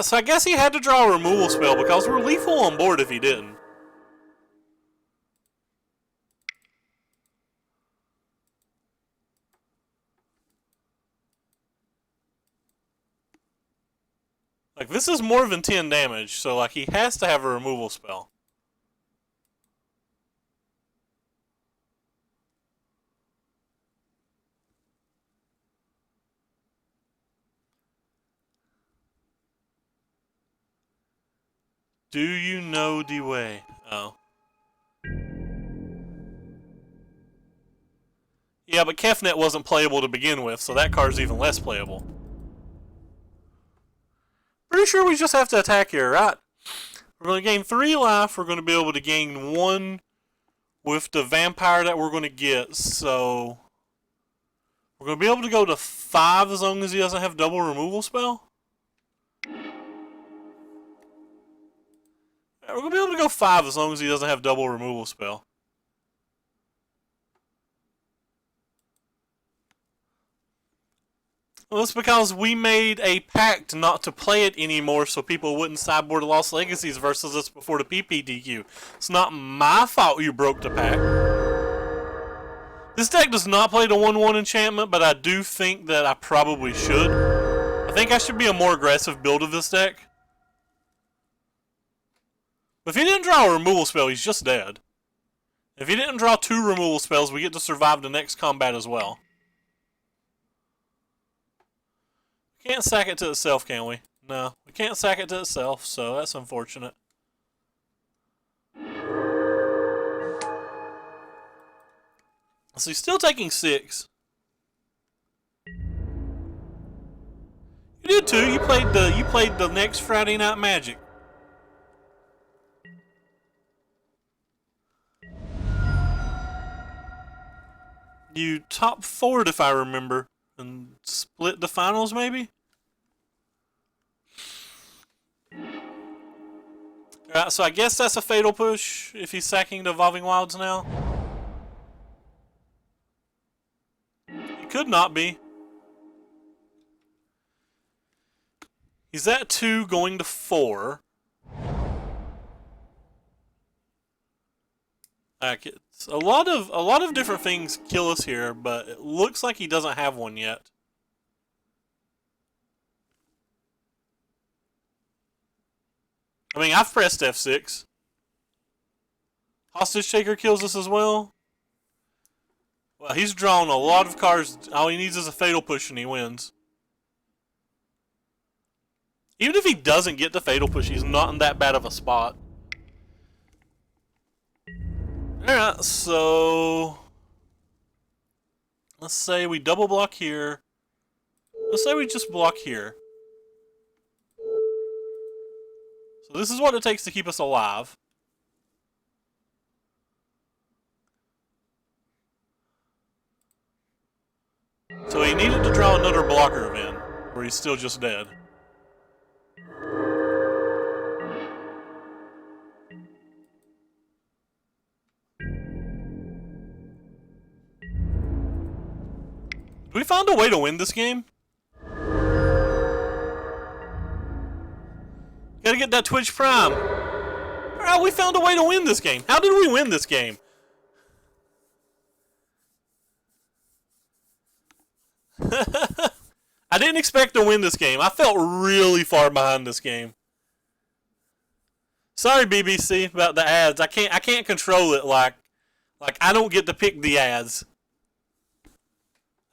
So I guess he had to draw a removal spell because we're lethal on board if he didn't. Like, this is more than 10 damage, so like he has to have a removal spell. Do you know the way? Oh. Yeah, but Kefnet wasn't playable to begin with, so that card's even less playable. Pretty sure we just have to attack here, right? We're going to gain 3 life. We're going to be able to gain 1 with the vampire that we're going to get, so we're going to be able to go to 5 as long as he doesn't have double removal spell. We're going to be able to go 5 as long as he doesn't have double removal spell. Well, it's because we made a pact not to play it anymore so people wouldn't sideboard Lost Legacies versus us before the PPTQ. It's not my fault you broke the pact. This deck does not play the 1/1 enchantment, but I do think that I probably should. I think I should be a more aggressive build of this deck. But if he didn't draw a removal spell, he's just dead. If he didn't draw 2 removal spells, we get to survive the next combat as well. We can't sack it to itself, can we? No, we can't sack it to itself, so that's unfortunate. So he's still taking 6. You did too. You played the next Friday Night Magic. You top 4'd if I remember, and split the finals maybe. Alright, so I guess that's a fatal push if he's sacking the Evolving Wilds now. It could not be. He's at 2 going to 4. Like, it's a lot of different things kill us here, but it looks like he doesn't have one yet. I mean, I've pressed F6. Hostage Taker kills us as well. Well, he's drawn a lot of cards. All he needs is a Fatal Push and he wins. Even if he doesn't get the Fatal Push, he's not in that bad of a spot. Alright, so let's say we double block here. Let's say we just block here. So this is what it takes to keep us alive. So So he needed to draw another blocker event, where he's still just dead. We found a way to win this game. Gotta get that Twitch Prime. Alright, we found a way to win this game. How did we win this game? I didn't expect to win this game. I felt really far behind this game. Sorry, BBC, about the ads. I can't control it like I don't get to pick the ads.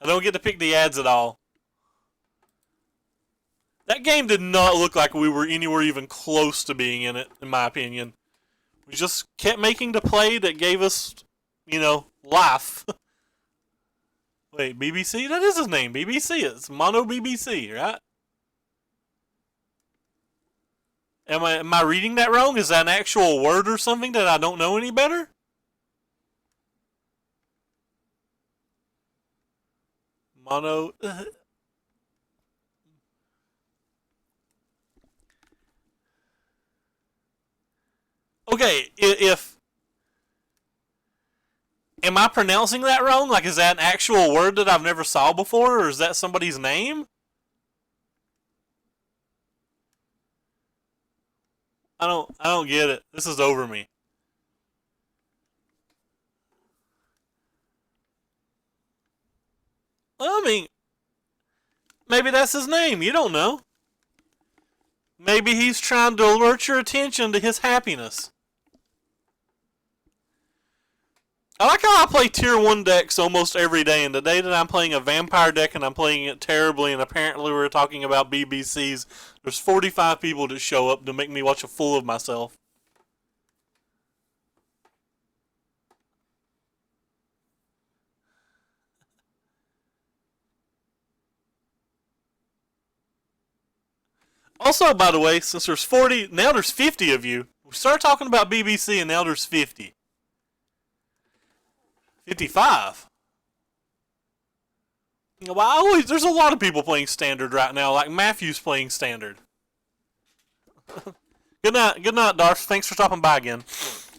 I don't get to pick the ads at all. That game did not look like we were anywhere even close to being in it, in my opinion. We just kept making the play that gave us, you know, life. Wait, BBC? That is his name, BBC. It's Mono BBC, right? Am I reading that wrong? Is that an actual word or something that I don't know any better? Mono. Okay, if am I pronouncing that wrong? Like, is that an actual word that I've never saw before, or is that somebody's name? I don't get it. This is over me. Well, I mean, maybe that's his name. You don't know. Maybe he's trying to alert your attention to his happiness. I like how I play tier 1 decks almost every day, and the day that I'm playing a vampire deck and I'm playing it terribly, and apparently we're talking about BBCs, there's 45 people that show up to make me watch a fool of myself. Also, by the way, since there's 40, now there's 50 of you. We started talking about BBC and now there's 50. 55. Well, there's a lot of people playing Standard right now, like Matthew's playing Standard. Good night, Darth. Thanks for stopping by again.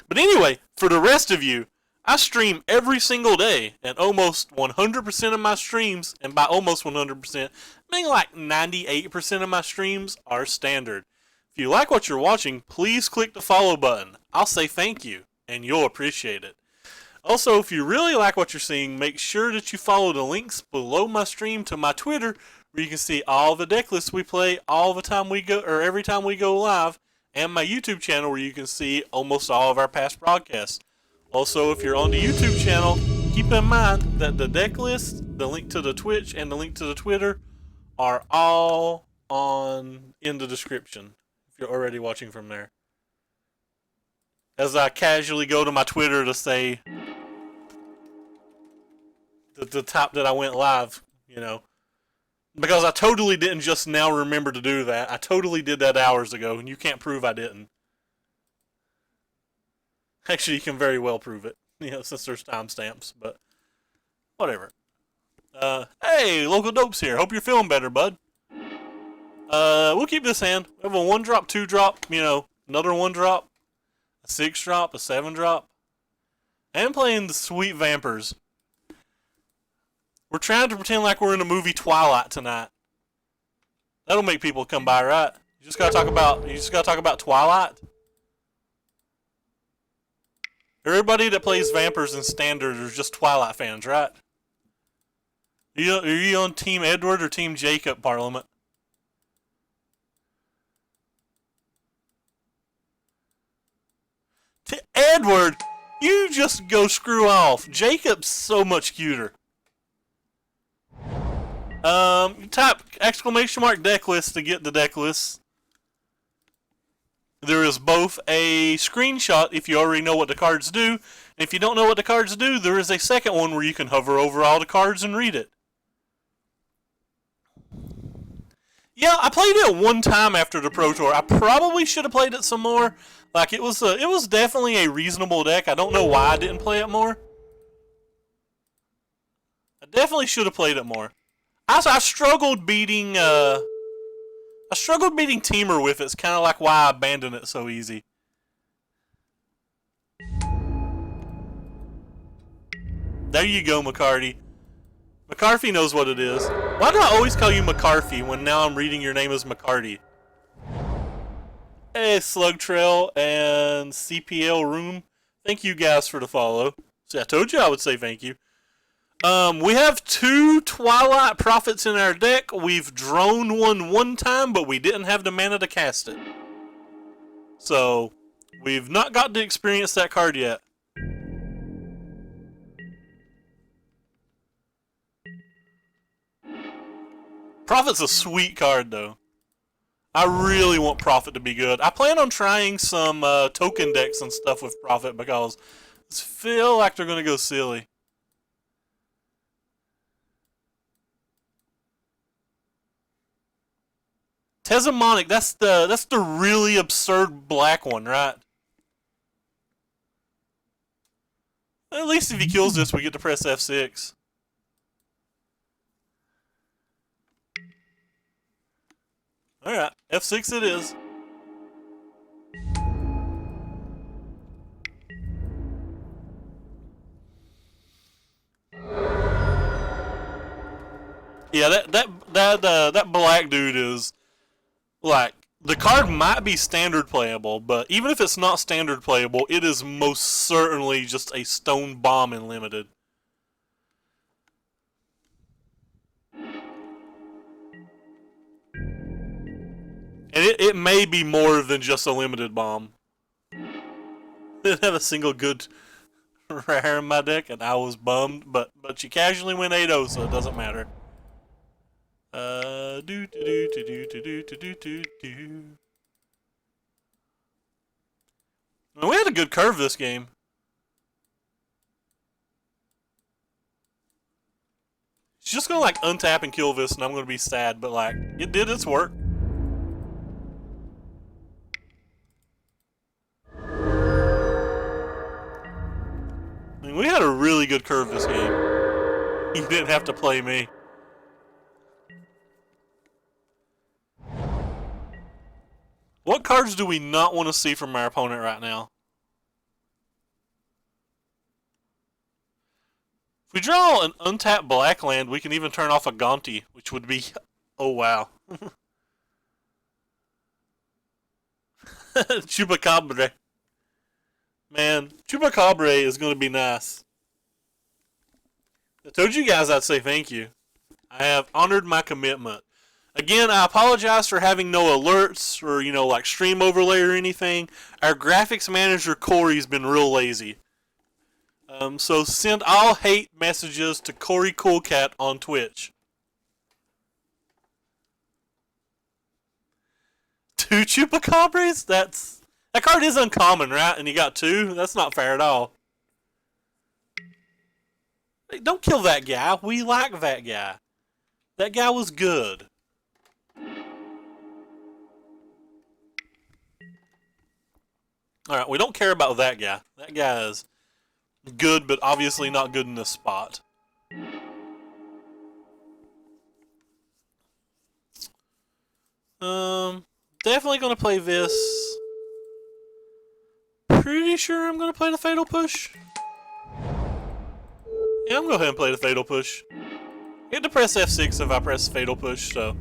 But anyway, for the rest of you, I stream every single day, and almost 100% of my streams, and by almost 100%, I mean like 98% of my streams are Standard. If you like what you're watching, please click the follow button. I'll say thank you, and you'll appreciate it. Also, if you really like what you're seeing, make sure that you follow the links below my stream to my Twitter, where you can see all the deck lists we play all the time we go, or every time we go live, and my YouTube channel, where you can see almost all of our past broadcasts. Also, if you're on the YouTube channel, keep in mind that the deck list, the link to the Twitch, and the link to the Twitter are all in the description, if you're already watching from there. As I casually go to my Twitter to say the top that I went live, you know. Because I totally didn't just now remember to do that. I totally did that hours ago, and you can't prove I didn't. Actually, you can very well prove it, you know, since there's timestamps, but whatever. Hey, Local Dopes here. Hope you're feeling better, bud. We'll keep this hand. We have a 1-drop, 2-drop, you know, another 1-drop, a 6-drop, a 7-drop. And playing the Sweet Vampers. We're trying to pretend like we're in the movie Twilight tonight. That'll make people come by, right? You just gotta talk about Twilight. Everybody that plays Vampers in Standard are just Twilight fans, right? Are you on Team Edward or Team Jacob, Parliament? Edward, you just go screw off. Jacob's so much cuter. Type ! deck list to get the deck list. There is both a screenshot if you already know what the cards do, and if you don't know what the cards do, there is a second one where you can hover over all the cards and read it. Yeah, I played it one time after the Pro Tour. I probably should have played it some more. Like, it was definitely a reasonable deck. I don't know why I didn't play it more. I definitely should have played it more. I struggled beating Teamer with it. It's kind of like why I abandoned it so easy. There you go, McCarty. McCarthy knows what it is. Why do I always call you McCarthy when now I'm reading your name as McCarty? Hey, Slug Trail and CPL Room. Thank you guys for the follow. See, I told you I would say thank you. We have 2 Twilight Prophets in our deck. We've drawn one time, but we didn't have the mana to cast it. So, we've not got to experience that card yet. Prophet's a sweet card, though. I really want Prophet to be good. I plan on trying some token decks and stuff with Prophet because I feel like they're going to go silly. Tezamonic, that's the really absurd black one, right? At least if he kills this, we get to press F6. Alright, F6 it is. Yeah, that black dude is like, the card might be standard playable, but even if it's not standard playable, it is most certainly just a stone bomb in limited. And it may be more than just a limited bomb. I didn't have a single good rare in my deck, and I was bummed, but you casually win 8-0, so it doesn't matter. We had a good curve this game. She's just gonna like untap and kill this, and I'm gonna be sad, but like, it did its work. I mean, we had a really good curve this game. You didn't have to play me. What cards do we not want to see from our opponent right now? If we draw an untapped black land, we can even turn off a Gonti, which would be... Oh, wow. Chupacabra. Man, Chupacabra is going to be nice. I told you guys I'd say thank you. I have honored my commitment. Again, I apologize for having no alerts or, you know, like stream overlay or anything. Our graphics manager, Corey's been real lazy. So send all hate messages to Corey Coolcat on Twitch. 2 Chupacabras? That card is uncommon, right? And you got 2? That's not fair at all. Hey, don't kill that guy. We like that guy. That guy was good. Alright, we don't care about that guy. That guy is good, but obviously not good in this spot. Definitely gonna play this. Pretty sure I'm gonna play the Fatal Push. Yeah, I'm gonna go ahead and play the Fatal Push. I get to press F6 if I press Fatal Push, so.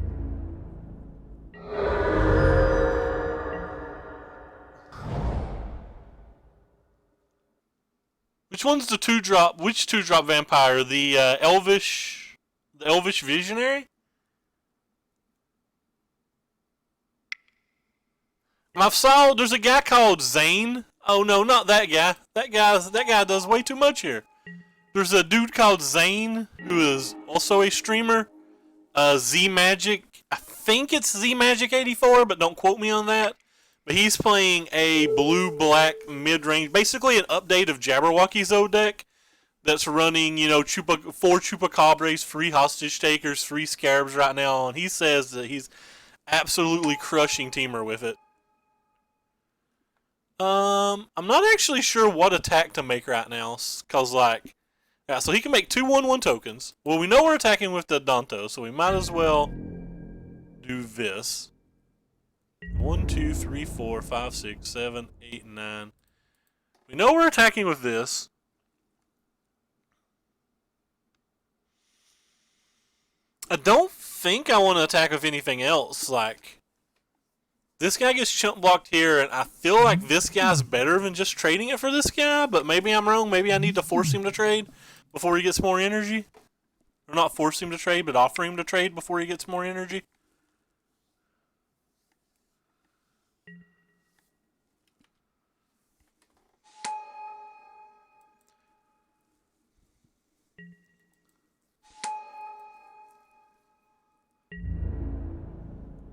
Which one's the 2-drop? Which 2-drop vampire? The Elvish Visionary? I saw there's a guy called Zane. Oh no, not that guy. That guy does way too much here. There's a dude called Zane who is also a streamer. Z Magic. I think it's Z Magic 84, but don't quote me on that. But he's playing a blue-black mid-range, basically an update of Jabberwocky's Zone deck that's running, you know, 4 Chupacabras, 3 Hostage Takers, 3 Scarabs right now, and he says that he's absolutely crushing Teamer with it. I'm not actually sure what attack to make right now, cause like, Yeah, so he can make 2/1/1 tokens. Well, we know we're attacking with the Danto, so we might as well do this. 1, 2, 3, 4, 5, 6, 7, 8, 9. We know we're attacking with this. I don't think I want to attack with anything else. Like, this guy gets chump blocked here, and I feel like this guy's better than just trading it for this guy, but maybe I'm wrong. Maybe I need to force him to trade before he gets more energy. Or not force him to trade, but offer him to trade before he gets more energy.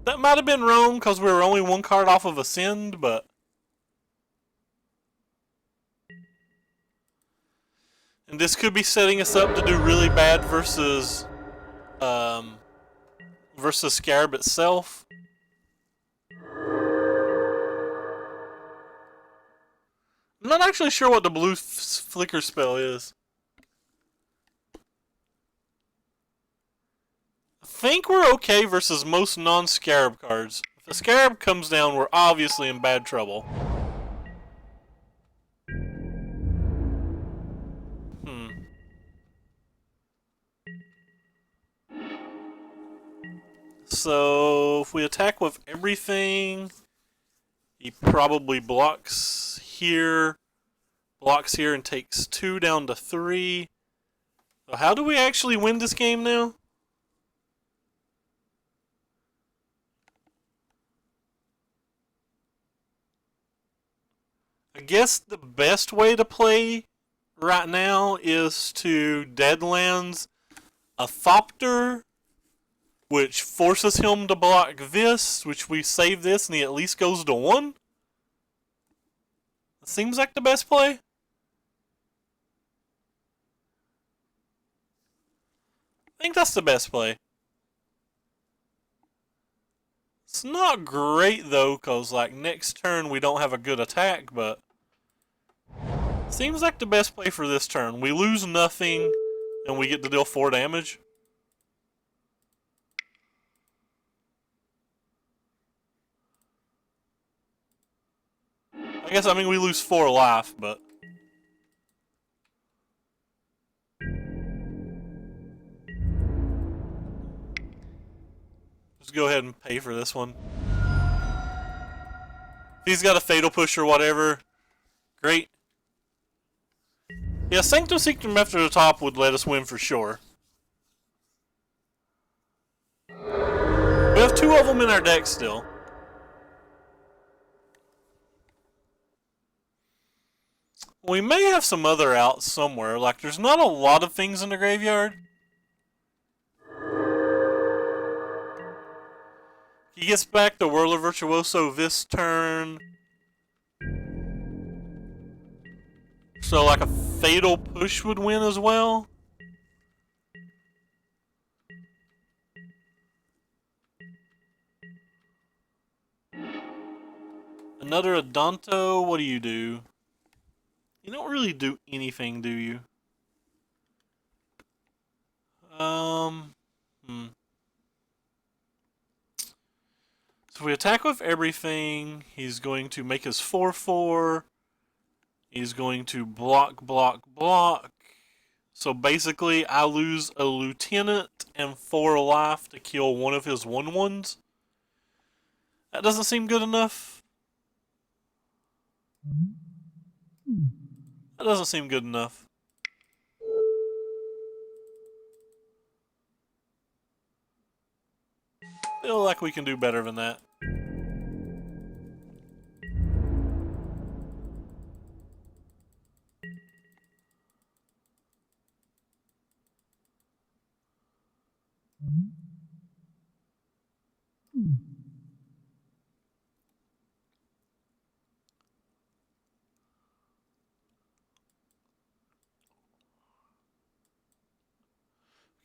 That might have been wrong because we were only one card off of Ascend, but... And this could be setting us up to do really bad versus... versus Scarab itself. I'm not actually sure what the blue flicker spell is. I think we're okay versus most non-Scarab cards. If the Scarab comes down, we're obviously in bad trouble. So, if we attack with everything, he probably blocks here, and takes 2 down to 3. So how do we actually win this game now? I guess the best way to play right now is to Deadlands a Thopter, which forces him to block this, which we save this, and he at least goes to 1. It seems like the best play. I think that's the best play. It's not great, though, because, like, next turn we don't have a good attack, but... Seems like the best play for this turn. We lose nothing, and we get to deal 4 damage. I guess, I mean, we lose 4 life, but... Just go ahead and pay for this one. If he's got a Fatal Push or whatever, great. Yeah, Sanctum Sanctum after the top would let us win for sure. We have 2 of them in our deck still. We may have some other outs somewhere. Like, there's not a lot of things in the graveyard. He gets back the Whirler Virtuoso this turn. So, like, a Fatal Push would win as well. Another Adanto, what do? You don't really do anything, do you? So if we attack with everything, he's going to make his 4/4. He's going to block, block, block. So basically, I lose a Lieutenant and 4 life to kill one of his 1/1s. That doesn't seem good enough. That doesn't seem good enough. Feel like we can do better than that.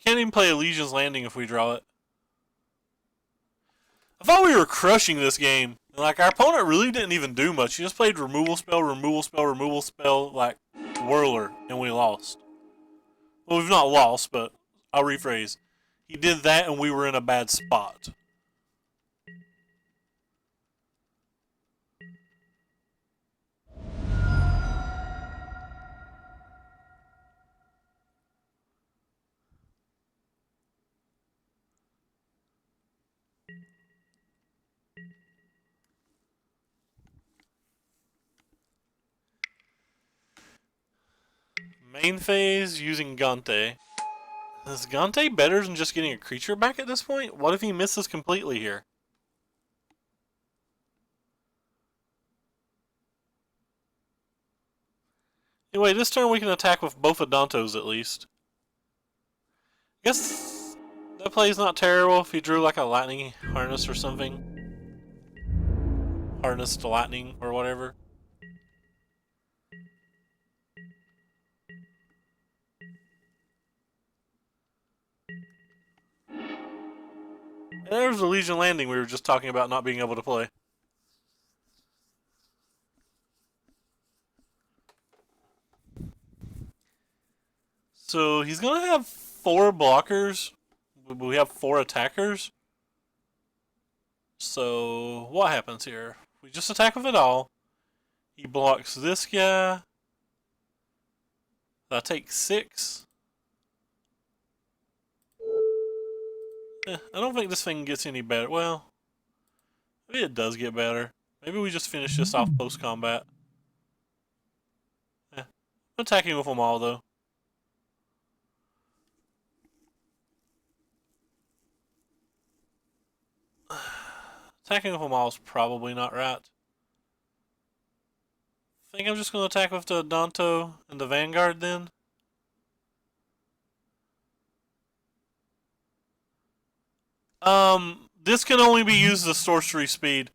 Can't even play Legion's Landing if we draw it. I thought we were crushing this game. Like, our opponent really didn't even do much. He just played removal spell, like, Whirler, and we lost. Well, we've not lost, but I'll rephrase. He did that and we were in a bad spot. Main phase using Gante. Is Gante better than just getting a creature back at this point? What if he misses completely here? Anyway, this turn we can attack with both Adantos at least. I guess that play's not terrible if he drew like a lightning harness or something. Harness to lightning or whatever. And there's the Legion Landing we were just talking about not being able to play. So he's going to have 4 blockers. We have 4 attackers. So what happens here? We just attack with it all. He blocks this guy. I take 6. I don't think this thing gets any better. Well, maybe it does get better. Maybe we just finish this off post-combat. I'm attacking with them all, though. Attacking with them all is probably not right. I think I'm just going to attack with the Danto and the Vanguard then. This can only be used as sorcery speed.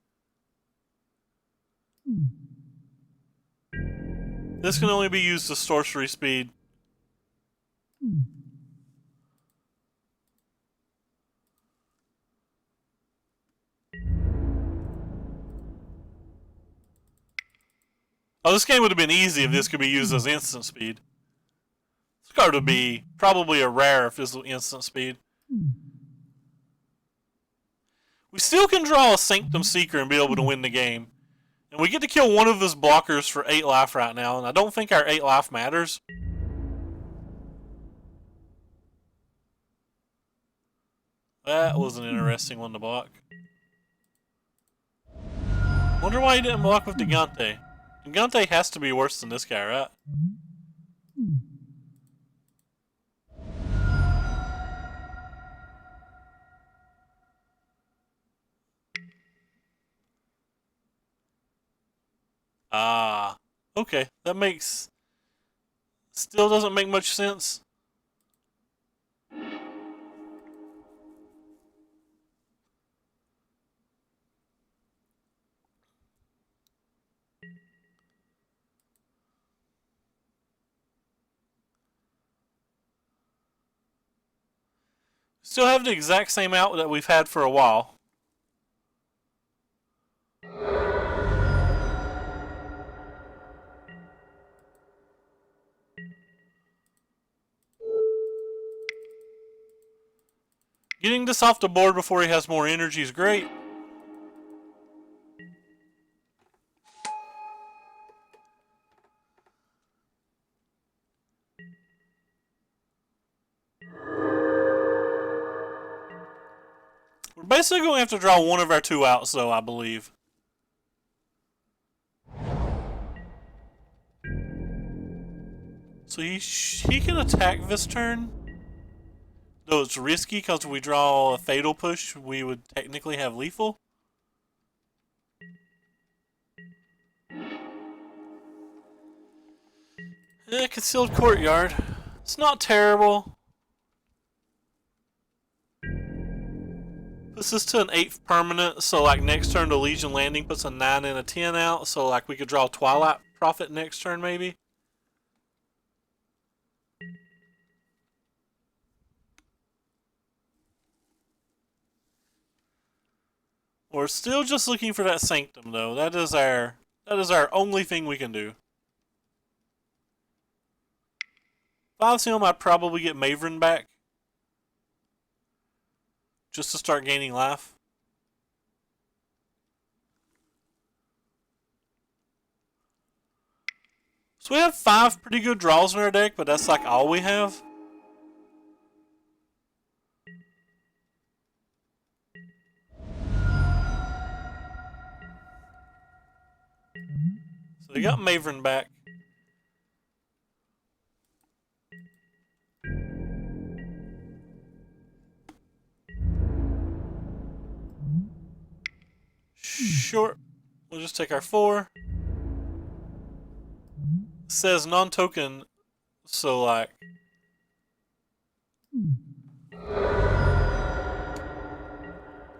This can only be used as sorcery speed. Oh, this game would have been easy if this could be used as instant speed. This card would be probably a rare if this was instant speed. We still can draw a Sanctum Seeker and be able to win the game. And we get to kill one of his blockers for 8 life right now, and I don't think our 8 life matters. That was an interesting one to block. Wonder why he didn't block with Gigante. Gigante has to be worse than this guy, right? Ah, okay. That makes... Still doesn't make much sense. Still have the exact same out that we've had for a while. Getting this off the board before he has more energy is great. We're basically going to have to draw one of our 2 outs, though, I believe. So he can attack this turn. Though it's risky because if we draw a Fatal Push, we would technically have lethal. Concealed Courtyard. It's not terrible. Puts this to an 8th permanent, so like next turn the Legion Landing puts a 9 and a 10 out, so like we could draw Twilight Prophet next turn maybe. We're still just looking for that Sanctum though. That is our only thing we can do. If I was him, I'd probably get Maven back. Just to start gaining life. So we have 5 pretty good draws in our deck, but that's like all we have. So we got Maven back. Sure. We'll just take our 4. It says non-token, so like...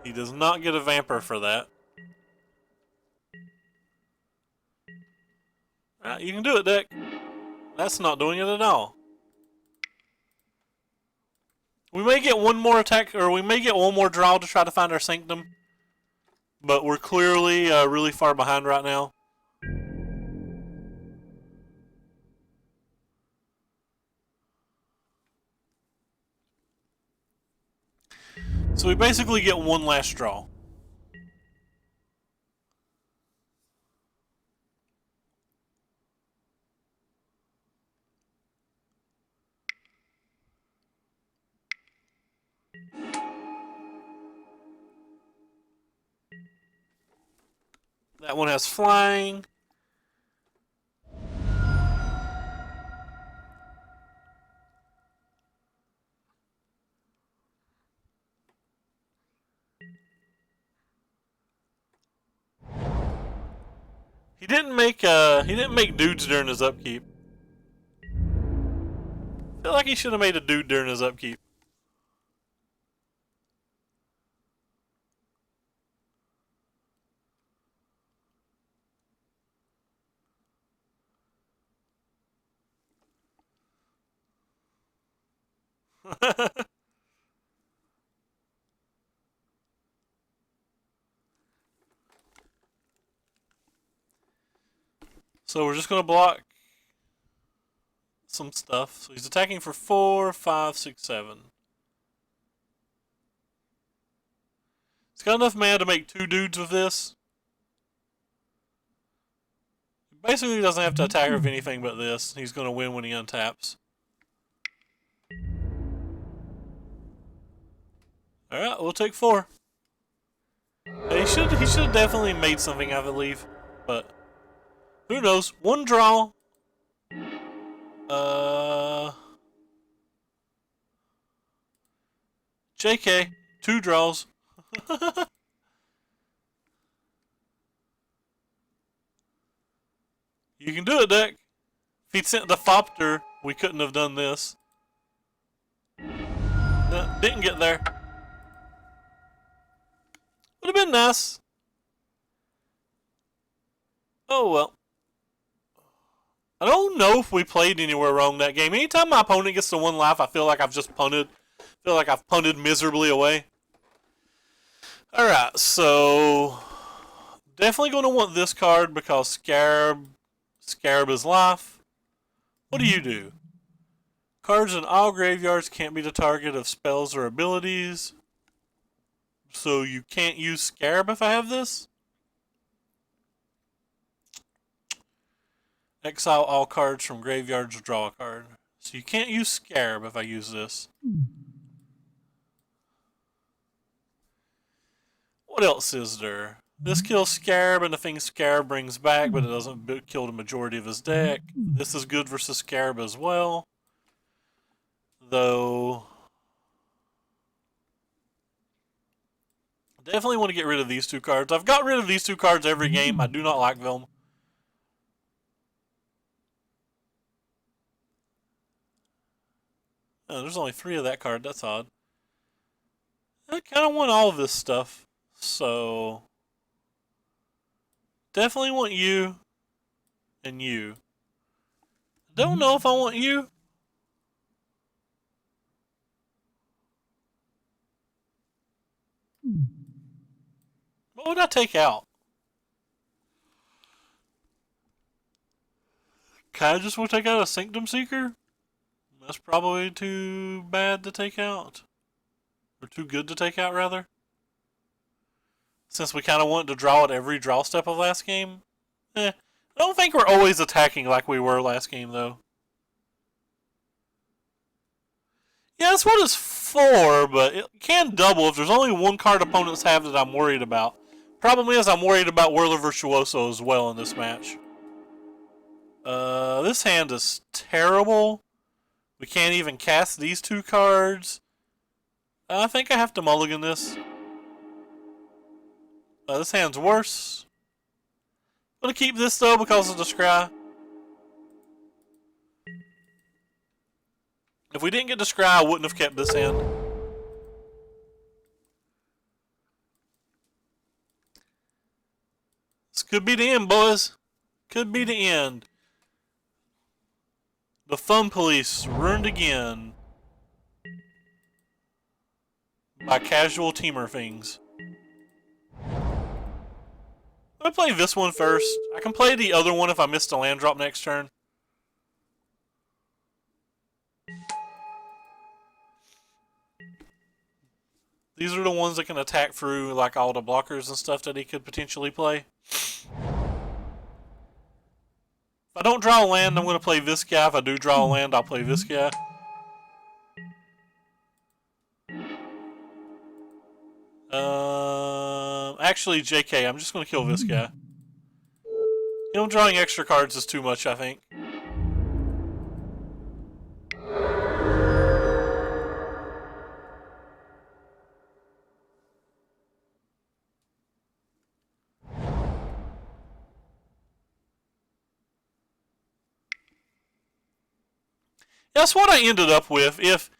He does not get a Vamper for that. Alright, you can do it, deck. That's not doing it at all. We may get one more attack, or we may get one more draw to try to find our Sanctum. But we're clearly really far behind right now. So we basically get one last draw. That one has flying. He didn't make dudes during his upkeep. I feel like he should have made a dude during his upkeep. So we're just gonna block some stuff. So he's attacking for 4, 5, 6, 7. He's got enough mana to make 2 dudes with this. Basically, he doesn't have to attack with anything but this. He's gonna win when he untaps. Alright, we'll take 4. He should have definitely made something, I believe. But who knows? One draw. JK. 2 draws. You can do it, deck. If he'd sent the Thopter, we couldn't have done this. No, didn't get there. Would have been nice. Oh well. I don't know if we played anywhere wrong that game. Anytime my opponent gets to 1 life, I feel like I've just punted. I feel like I've punted miserably away. Alright, so... Definitely going to want this card because Scarab is life. What do you do? Cards in all graveyards can't be the target of spells or abilities. So you can't use Scarab if I have this? Exile all cards from graveyards or draw a card. So you can't use Scarab if I use this. What else is there? This kills Scarab and the thing Scarab brings back, but it doesn't kill the majority of his deck. This is good versus Scarab as well. Though... Definitely want to get rid of these 2 cards. I've got rid of these 2 cards every game. I do not like them. Oh, there's only 3 of that card. That's odd. I kind of want all of this stuff. So... Definitely want you. And you. Don't know if I want you. What would I take out? Can I just want to take out a Sanctum Seeker? That's probably too bad to take out. Or too good to take out, rather. Since we kind of wanted to draw at every draw step of last game. I don't think we're always attacking like we were last game, though. Yeah, that's what it's for, but it can double if there's only one card opponents have that I'm worried about. Problem is, I'm worried about Whirler Virtuoso as well in this match. This hand is terrible. We can't even cast these two cards. I think I have to mulligan this. This hand's worse. I'm gonna keep this though because of the scry. If we didn't get the scry, I wouldn't have kept this hand. This could be the end, boys. Could be the end. The Fun Police ruined again by casual teamer things. I'm gonna play this one first. I can play the other one if I miss the land drop next turn. These are the ones that can attack through like all the blockers and stuff that he could potentially play. If I don't draw a land, I'm going to play this guy. If I do draw a land, I'll play this guy. Actually, JK, I'm just going to kill this guy. Him drawing extra cards is too much, I think. That's what I ended up with. If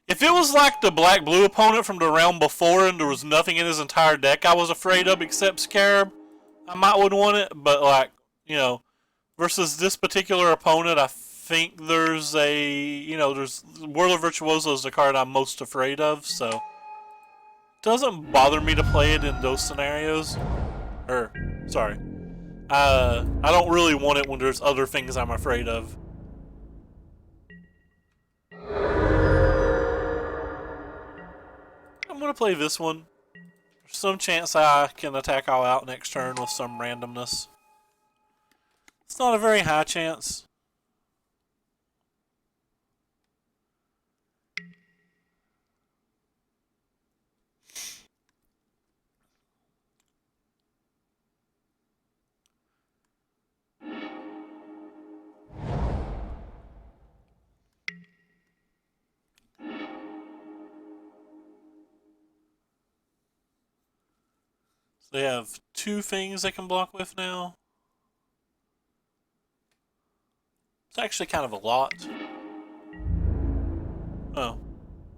it was like the black-blue opponent from the round before and there was nothing in his entire deck I was afraid of except Scarab, I might would want it. But, like, you know, versus this particular opponent, I think there's there's Whirler Virtuoso is the card I'm most afraid of, so it doesn't bother me to play it in those scenarios. Sorry. I don't really want it when there's other things I'm afraid of. I'm going to play this one. There's some chance I can attack all out next turn with some randomness. It's not a very high chance. They have two things they can block with now. It's actually kind of a lot. Oh,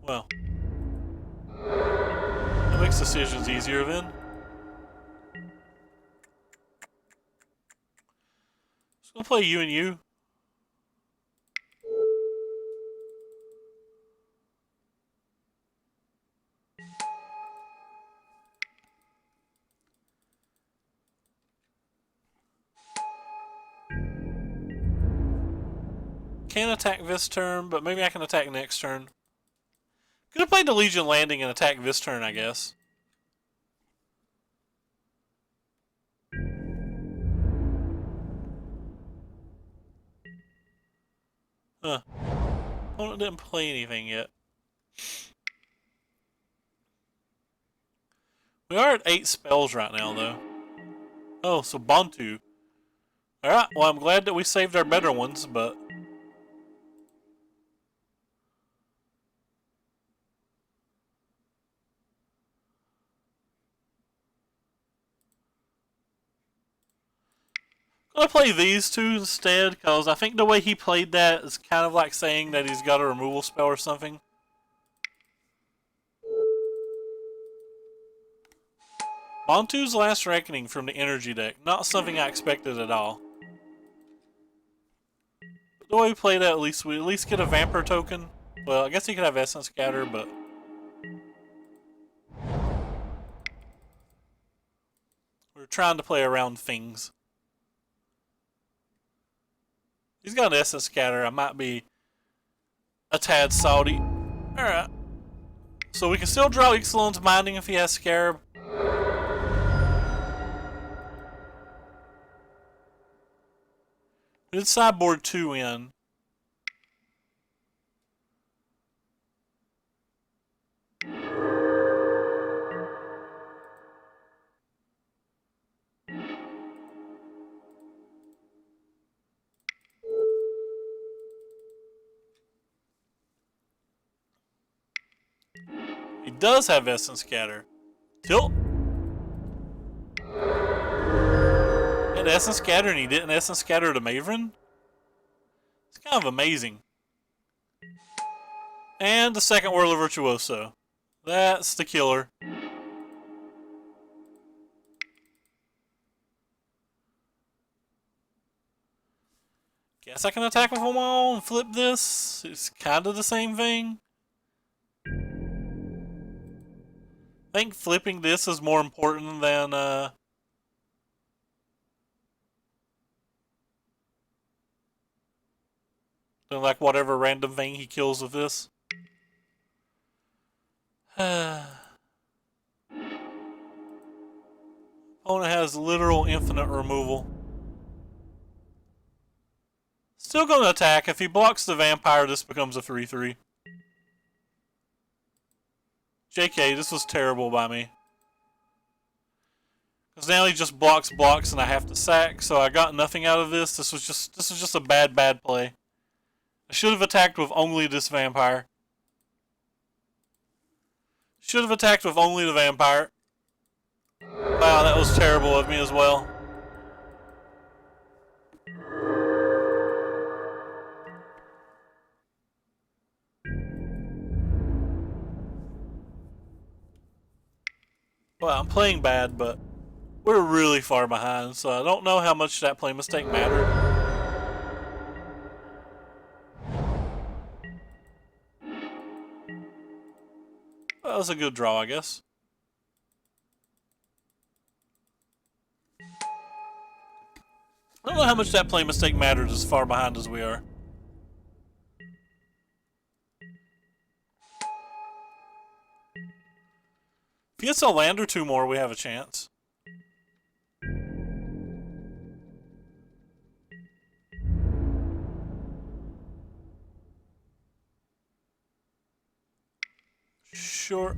well. That makes decisions easier then. Just gonna play you and you. Can't attack this turn, but maybe I can attack next turn. Could have played the Legion Landing and attack this turn, I guess. Huh. Opponent didn't play anything yet. We are at 8 spells right now, though. Oh, so Bantu. Alright, well, I'm glad that we saved our better ones, but... I'm gonna play these two instead, because I think the way he played that is kind of like saying that he's got a removal spell or something. Bantu's Last Reckoning from the energy deck. Not something I expected at all. But the way we played that, we at least get a Vampire token. Well, I guess he could have Essence Scatter, but... we're trying to play around things. He's got an Essence Scatter. I might be a tad salty. Alright. So we can still draw Ixalan's Binding if he has Scarab. We did sideboard 2 in. He does have Essence Scatter. Tilt. He had Essence Scatter and he didn't Essence Scatter to Maven? It's kind of amazing. And the second Whirl of Virtuoso. That's the killer. Guess I can attack with them all and flip this. It's kind of the same thing. I think flipping this is more important than like whatever random thing he kills with this. Opponent has literal infinite removal. Still gonna attack. If he blocks the vampire, this becomes a 3-3. JK, this was terrible by me. Because now he just blocks and I have to sack, so I got nothing out of this. This was just a bad play. I should have attacked with only this vampire. Should have attacked with only the vampire. Wow, that was terrible of me as well. Well, I'm playing bad, but we're really far behind, so I don't know how much that play mistake mattered. Well, that was a good draw, I guess. I don't know how much that play mistake mattered as far behind as we are. If he gets a land or two more, we have a chance. Sure.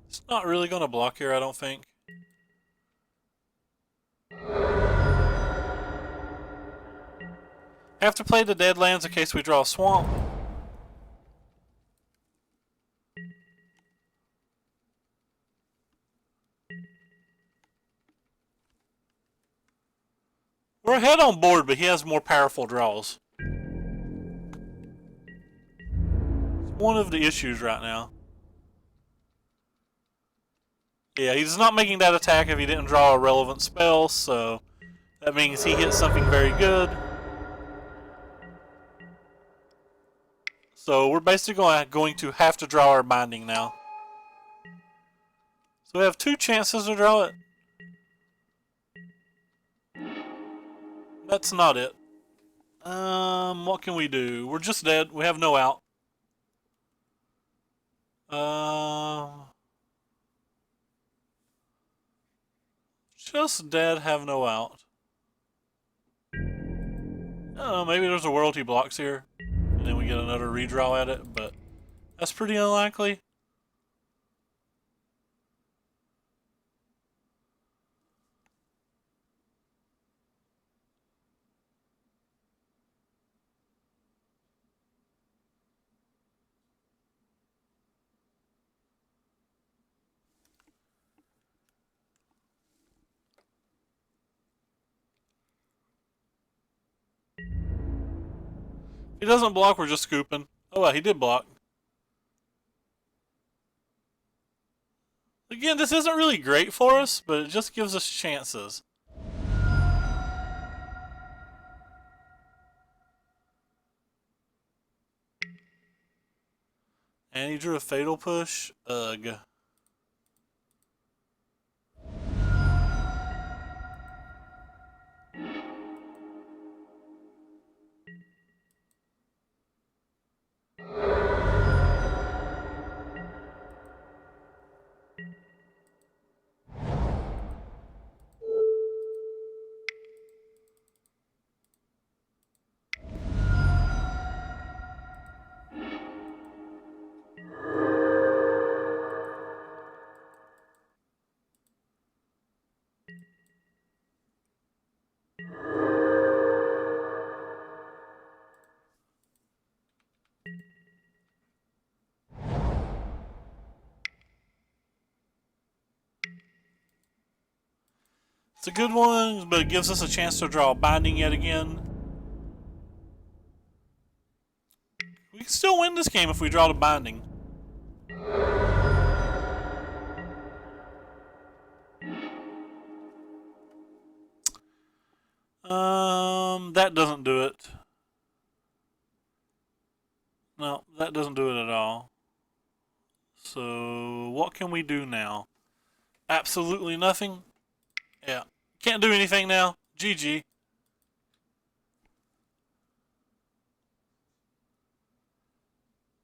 It's not really going to block here, I don't think. Have to play the Deadlands in case we draw a swamp. We're ahead on board, but he has more powerful draws. It's one of the issues right now. Yeah, he's not making that attack if he didn't draw a relevant spell, so that means he hits something very good. So we're basically going to have to draw our binding now. So we have 2 chances to draw it. That's not it. What can we do? We're just dead. We have no out. Just dead, have no out. I don't know, maybe there's a world he blocks here, and then we get another redraw at it, but that's pretty unlikely. he doesn't block, we're just scooping. Oh well, he did block. Again, this isn't really great for us, but it just gives us chances. And he drew a fatal push. Ugh. It's a good one, but it gives us a chance to draw a binding yet again. We can still win this game if we draw the binding. That doesn't do it. No, that doesn't do it at all. So, what can we do now? Absolutely nothing? Yeah. Can't do anything now. GG.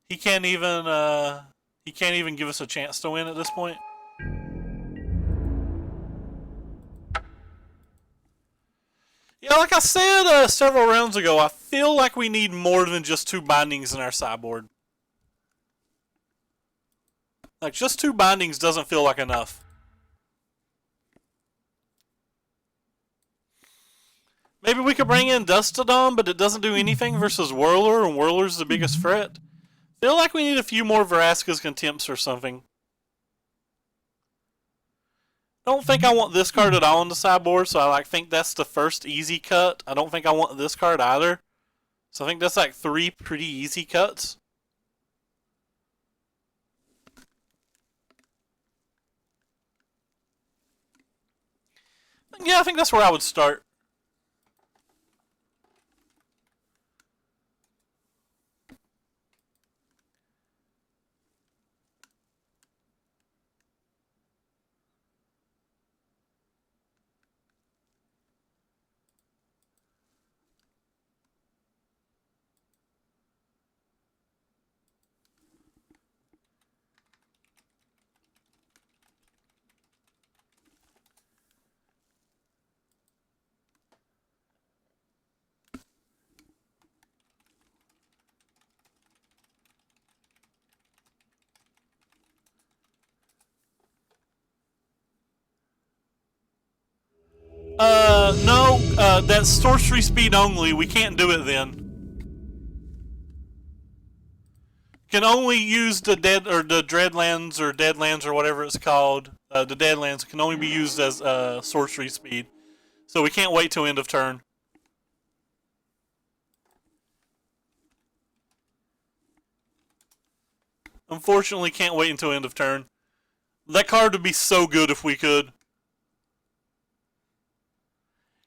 He can't even give us a chance to win at this point. Yeah, like I said several rounds ago, I feel like we need more than just 2 bindings in our sideboard. Like, just 2 bindings doesn't feel like enough. Maybe we could bring in Dustodon, but it doesn't do anything versus Whirler, and Whirler's the biggest threat. Feel like we need a few more Vraska's Contempts or something. I don't think I want this card at all on the sideboard, so I think that's the first easy cut. I don't think I want this card either. So I think that's like 3 pretty easy cuts. Yeah, I think that's where I would start. No, that's sorcery speed only. We can't do it then. Can only use the Dreadlands or Deadlands or whatever it's called. The Deadlands can only be used as sorcery speed. So we can't wait till end of turn. Unfortunately, can't wait until end of turn. That card would be so good if we could.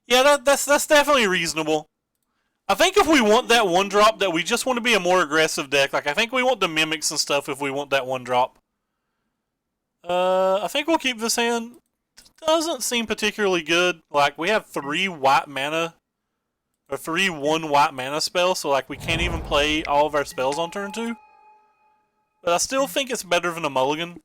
Yeah, that's definitely reasonable. I think if we want that 1-drop, that we just want to be a more aggressive deck. Like, I think we want the Mimics and stuff if we want that 1-drop. I think we'll keep this hand. Doesn't seem particularly good. Like, we have 3 white mana, or 3 1-white mana spells, so like we can't even play all of our spells on turn 2. But I still think it's better than a mulligan.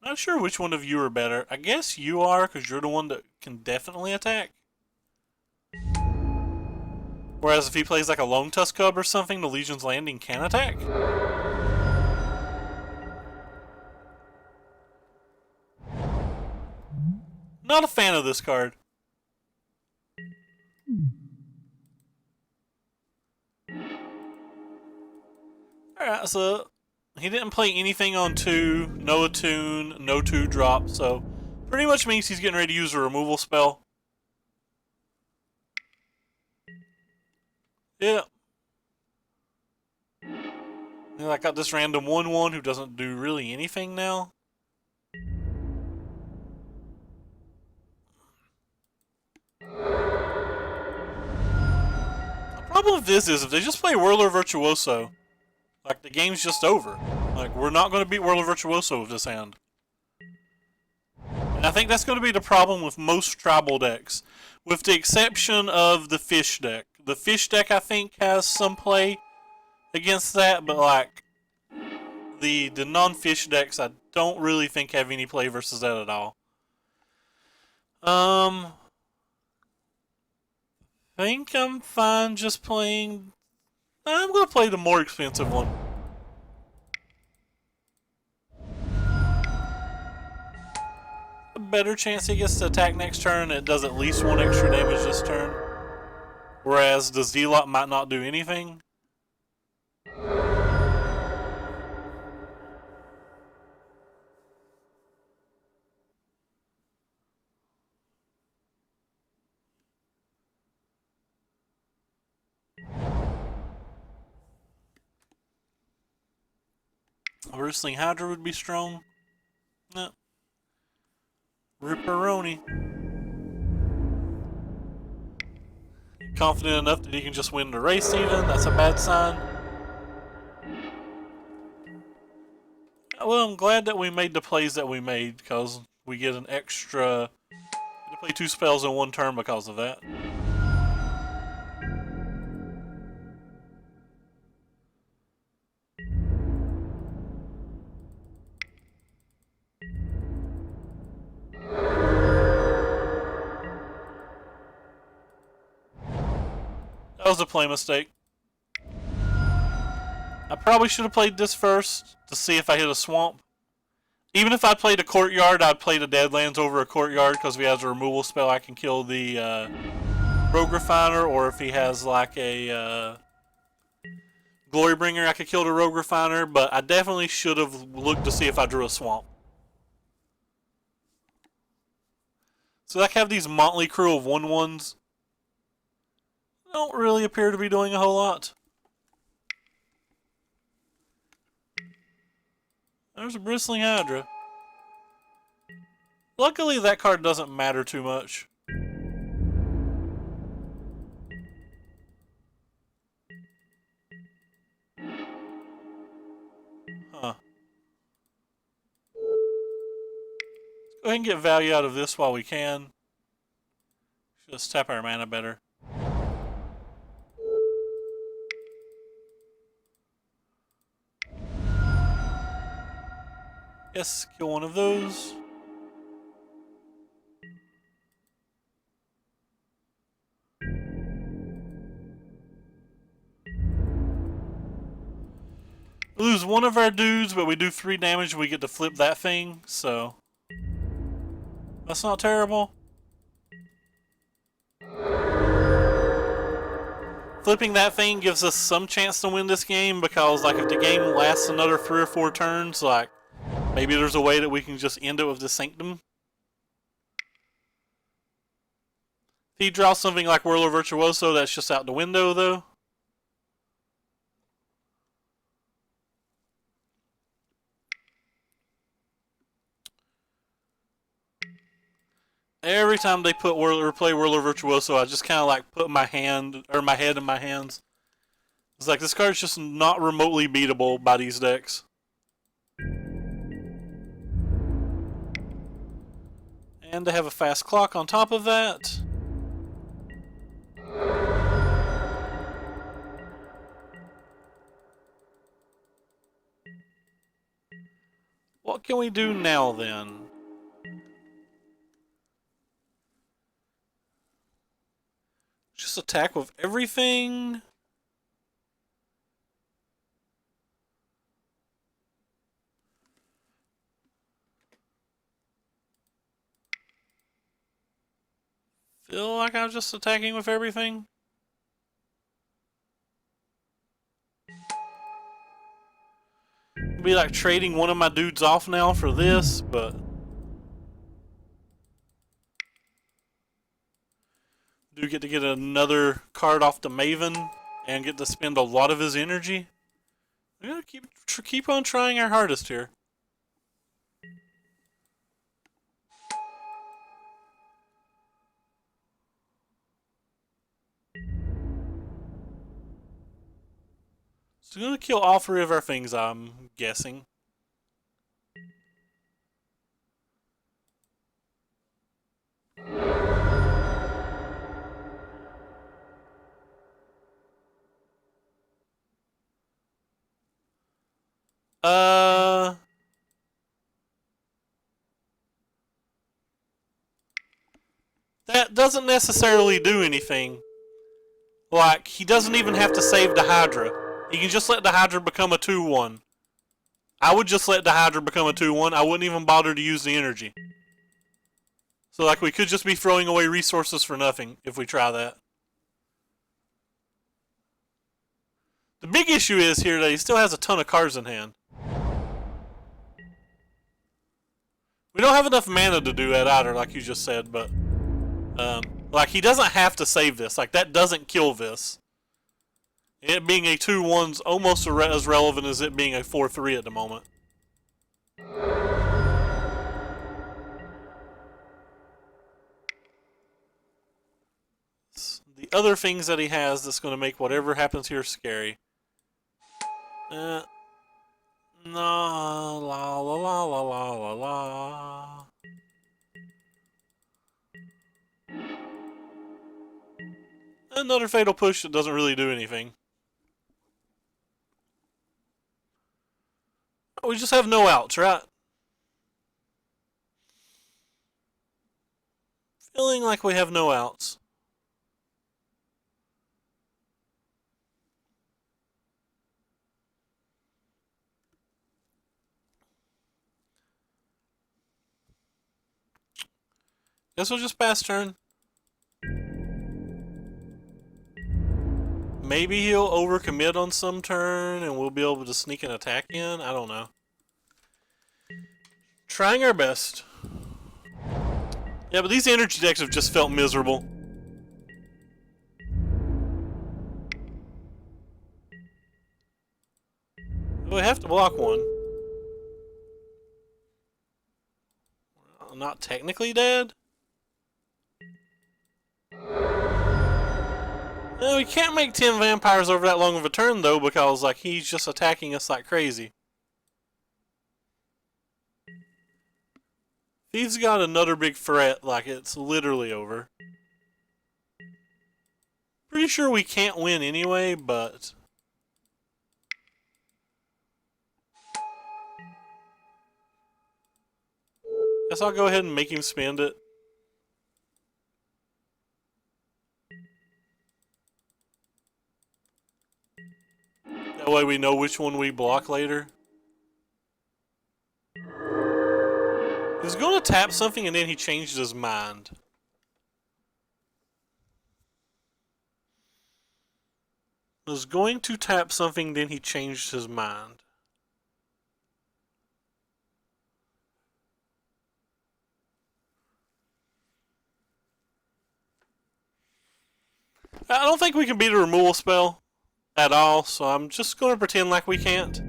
Not sure which one of you are better. I guess you are, because you're the one that can definitely attack. Whereas if he plays like a Lone Tusk Cub or something, the Legion's Landing can attack. Not a fan of this card. Alright, so He didn't play anything on 2, no attune, no 2-drop, so pretty much means he's getting ready to use a removal spell. Yeah. And I got this random 1/1 who doesn't do really anything now. The problem with this is if they just play Whirler Virtuoso, like the game's just over. Like we're not going to beat Whirler Virtuoso with this hand. And I think that's going to be the problem with most tribal decks, with the exception of the fish deck. The fish deck I think has some play against that, but like the non-fish decks I don't really think have any play versus that at all. I think I'm fine just playing. I'm gonna play the more expensive one. A better chance he gets to attack next turn. It does at least 1 extra damage this turn. Whereas the Zealot might not do anything. A Bristling Hydra would be strong. No. Ripperoni. Confident enough that he can just win the race even. That's a bad sign. Well, I'm glad that we made the plays that we made because we get an extra... to play 2 spells in 1 turn because of that. That was a play mistake. I probably should have played this first to see if I hit a swamp. Even if I played a courtyard, I'd play the Deadlands over a courtyard because if he has a removal spell, I can kill the Rogue Refiner, or if he has like a Glorybringer, I could kill the Rogue Refiner, but I definitely should have looked to see if I drew a swamp. So I have these motley crew of 1/1s. Don't really appear to be doing a whole lot. There's a Bristling Hydra. Luckily, that card doesn't matter too much. Huh. Let's go ahead and get value out of this while we can. Just tap our mana better. Yes, kill one of those. We lose one of our dudes, but we do 3 damage and we get to flip that thing, so that's not terrible. Flipping that thing gives us some chance to win this game because like if the game lasts another 3 or 4 turns, like maybe there's a way that we can just end it with the Sanctum. If he draws something like Whirler Virtuoso, that's just out the window though. Every time they put play Whirler Virtuoso, I just kind of like put my hand or my head in my hands. It's like this card's just not remotely beatable by these decks. And they have a fast clock on top of that. What can we do now then? Just attack with everything? Feel like I'm just attacking with everything? It'd be like trading one of my dudes off now for this, but do get to get another card off the Maven and get to spend a lot of his energy. We're gonna keep on trying our hardest here. It's gonna kill all three of our things, I'm guessing. That doesn't necessarily do anything. Like, he doesn't even have to save the Hydra. He can just let the Hydra become a 2-1. I would just let the Hydra become a 2-1. I wouldn't even bother to use the energy. So, like, we could just be throwing away resources for nothing if we try that. The big issue is here that he still has a ton of cards in hand. We don't have enough mana to do that either, like you just said, but like, he doesn't have to save this. Like, that doesn't kill this. It being a 2-1's almost as relevant as it being a 4-3 at the moment. The other things that he has that's going to make whatever happens here scary. No, la la la la la la la. Another fatal push that doesn't really do anything. We just have no outs, right? Feeling like we have no outs. Guess we'll just pass turn. Maybe he'll overcommit on some turn and we'll be able to sneak an attack in. I don't know. Trying our best. Yeah, but these energy decks have just felt miserable. We have to block one. Well, not technically dead. No, we can't make 10 vampires over that long of a turn, though, because, like, he's just attacking us like crazy. He's got another big threat, like, it's literally over. Pretty sure we can't win anyway, but... guess I'll go ahead and make him spend it. That way we know which one we block later. He was going to tap something and then he changed his mind. He was going to tap something, then he changed his mind. I don't think we can beat a removal spell at all, so I'm just going to pretend like we can't.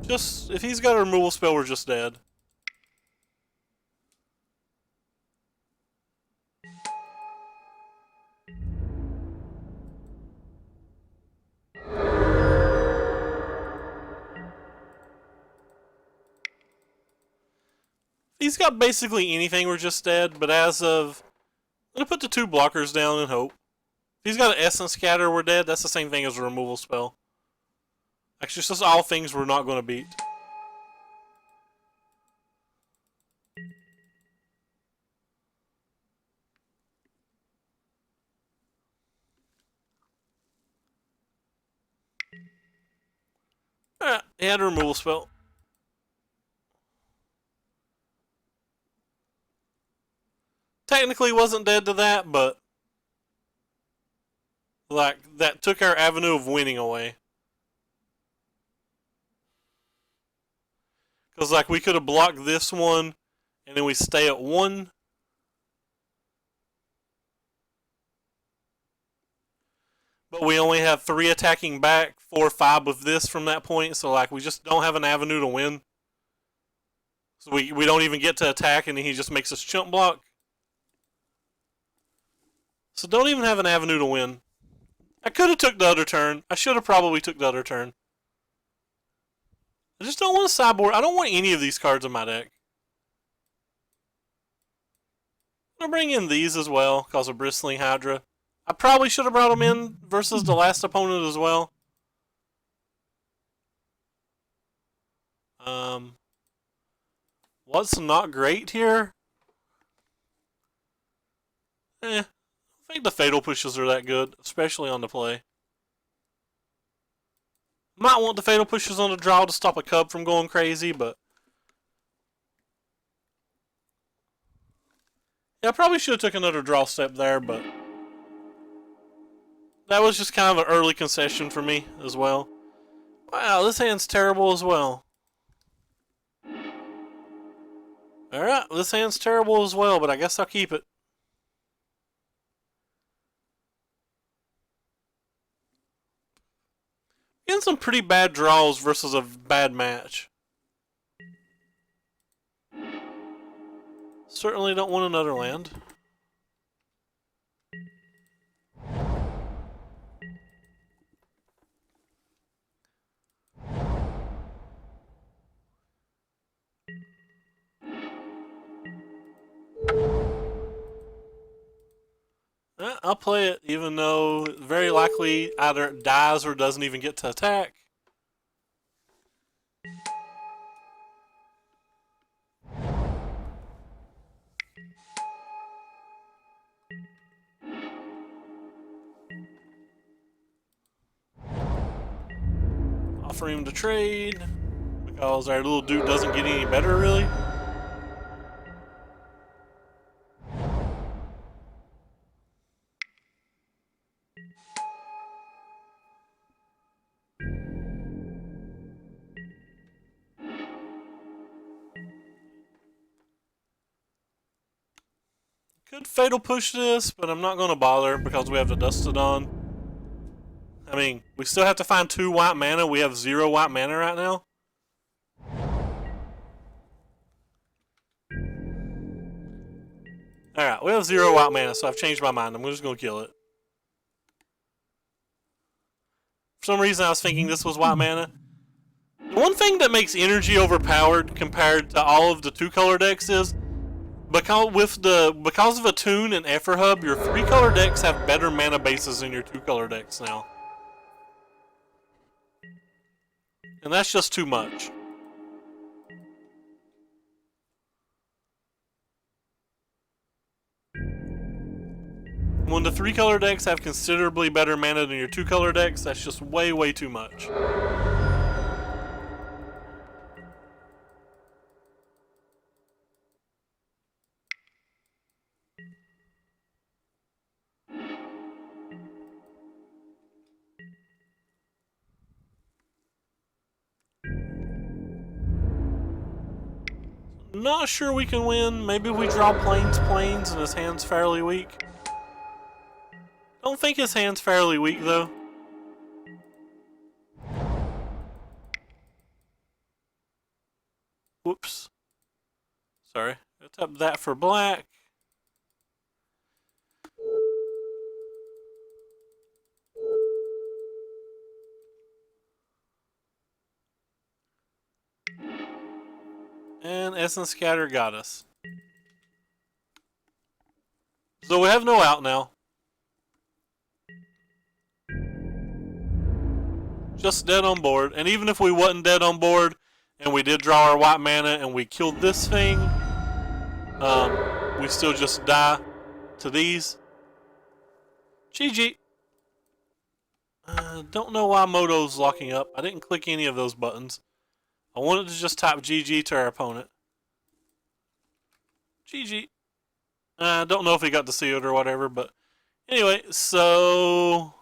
Just, if he's got a removal spell, we're just dead. If he's got basically anything, we're just dead, but as of... I'm going to put the 2 blockers down and hope. If he's got an Essence Scatter, we're dead. That's the same thing as a removal spell. Actually, it's just all things we're not going to beat. Alright, he had a removal spell. Technically wasn't dead to that, but Like, that took our avenue of winning away. Because, like, we could have blocked this one, and then we stay at 1. But we only have 3 attacking back, 4 5 with this from that point, so, like, we just don't have an avenue to win. So we don't even get to attack, and then he just makes us chump block. So don't even have an avenue to win. I could have took the other turn. I should have probably took the other turn. I just don't want to sideboard. I don't want any of these cards in my deck. I'm going to bring in these as well, because of Bristling Hydra. I probably should have brought them in versus the last opponent as well. What's not great here? I think the Fatal Pushes are that good, especially on the play. Might want the Fatal Pushes on the draw to stop a Cub from going crazy, but... yeah, I probably should have took another draw step there, but... that was just kind of an early concession for me as well. Wow, this hand's terrible as well. Alright, this hand's terrible as well, but I guess I'll keep it. Getting some pretty bad draws versus a bad match. Certainly don't want another land. I'll play it, even though very likely either it dies or doesn't even get to attack. Offer him to trade, because our little dude doesn't get any better, really. Could Fatal Push this, but I'm not going to bother because we have the Dustodon. I mean, we still have to find 2 white mana. We have 0 white mana right now. Alright, we have 0 white mana, so I've changed my mind. I'm just going to kill it. For some reason, I was thinking this was white mana. The one thing that makes energy overpowered compared to all of the 2-color decks is because of Attune and Efferhub, your 3-color decks have better mana bases than your 2-color decks now. And that's just too much. When the 3-color decks have considerably better mana than your 2-color decks, that's just way, way too much. Not sure we can win. Maybe we draw Plains and his hand's fairly weak. Don't think his hand's fairly weak, though. Whoops. Sorry. Let's up that for black. And Essence Scatter got us. So we have no out now. Just dead on board. And even if we wasn't dead on board, and we did draw our white mana, and we killed this thing, we still just die to these. GG. Don't know why Moto's locking up. I didn't click any of those buttons. I wanted to just type GG to our opponent. GG. I don't know if he got to see it or whatever, but anyway, so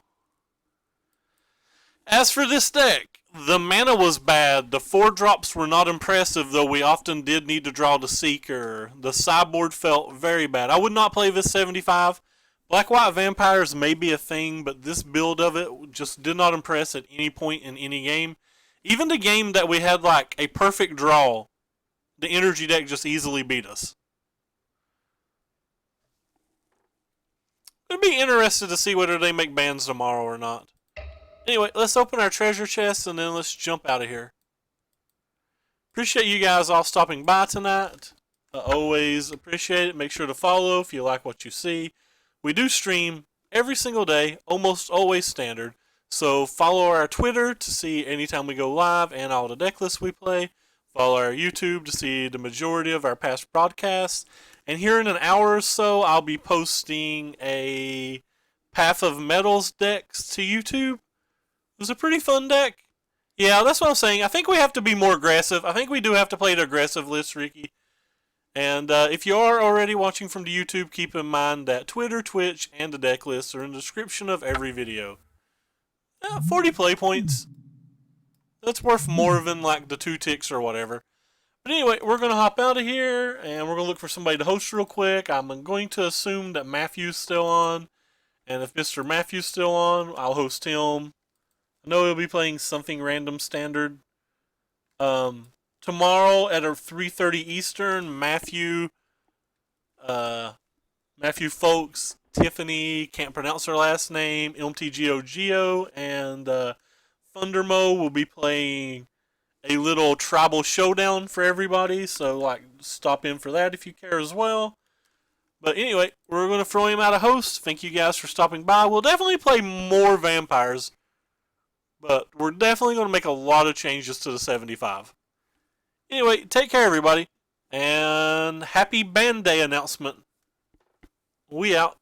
As for this deck, the mana was bad. The 4-drops were not impressive, though we often did need to draw the Seeker. The sideboard felt very bad. I would not play this 75. Black-White Vampires may be a thing, but this build of it just did not impress at any point in any game. Even the game that we had like a perfect draw, the energy deck just easily beat us. I'd be interested to see whether they make bans tomorrow or not. Anyway, let's open our treasure chest and then let's jump out of here. Appreciate you guys all stopping by tonight. I always appreciate it. Make sure to follow if you like what you see. We do stream every single day, almost always standard. So follow our Twitter to see anytime we go live and all the deck lists we play. Follow our YouTube to see the majority of our past broadcasts. And here in an hour or so, I'll be posting a Path of Metals decks to YouTube. It was a pretty fun deck. Yeah, that's what I'm saying. I think we have to be more aggressive. I think we do have to play the aggressive list, Ricky. And if you are already watching from the YouTube, keep in mind that Twitter, Twitch, and the deck lists are in the description of every video. 40 play points. That's worth more than like the 2 ticks or whatever. But anyway, we're going to hop out of here, and we're going to look for somebody to host real quick. I'm going to assume that Matthew's still on. And if Mr. Matthew's still on, I'll host him. I know he'll be playing something random standard. Tomorrow at 3:30 Eastern, Matthew Folks, Tiffany, can't pronounce her last name, MTGOGO, and Thundermo will be playing a little tribal showdown for everybody. So, like, stop in for that if you care as well. But anyway, we're going to throw him out of host. Thank you guys for stopping by. We'll definitely play more vampires. But we're definitely going to make a lot of changes to the 75. Anyway, take care, everybody. And happy Band Day announcement. We out.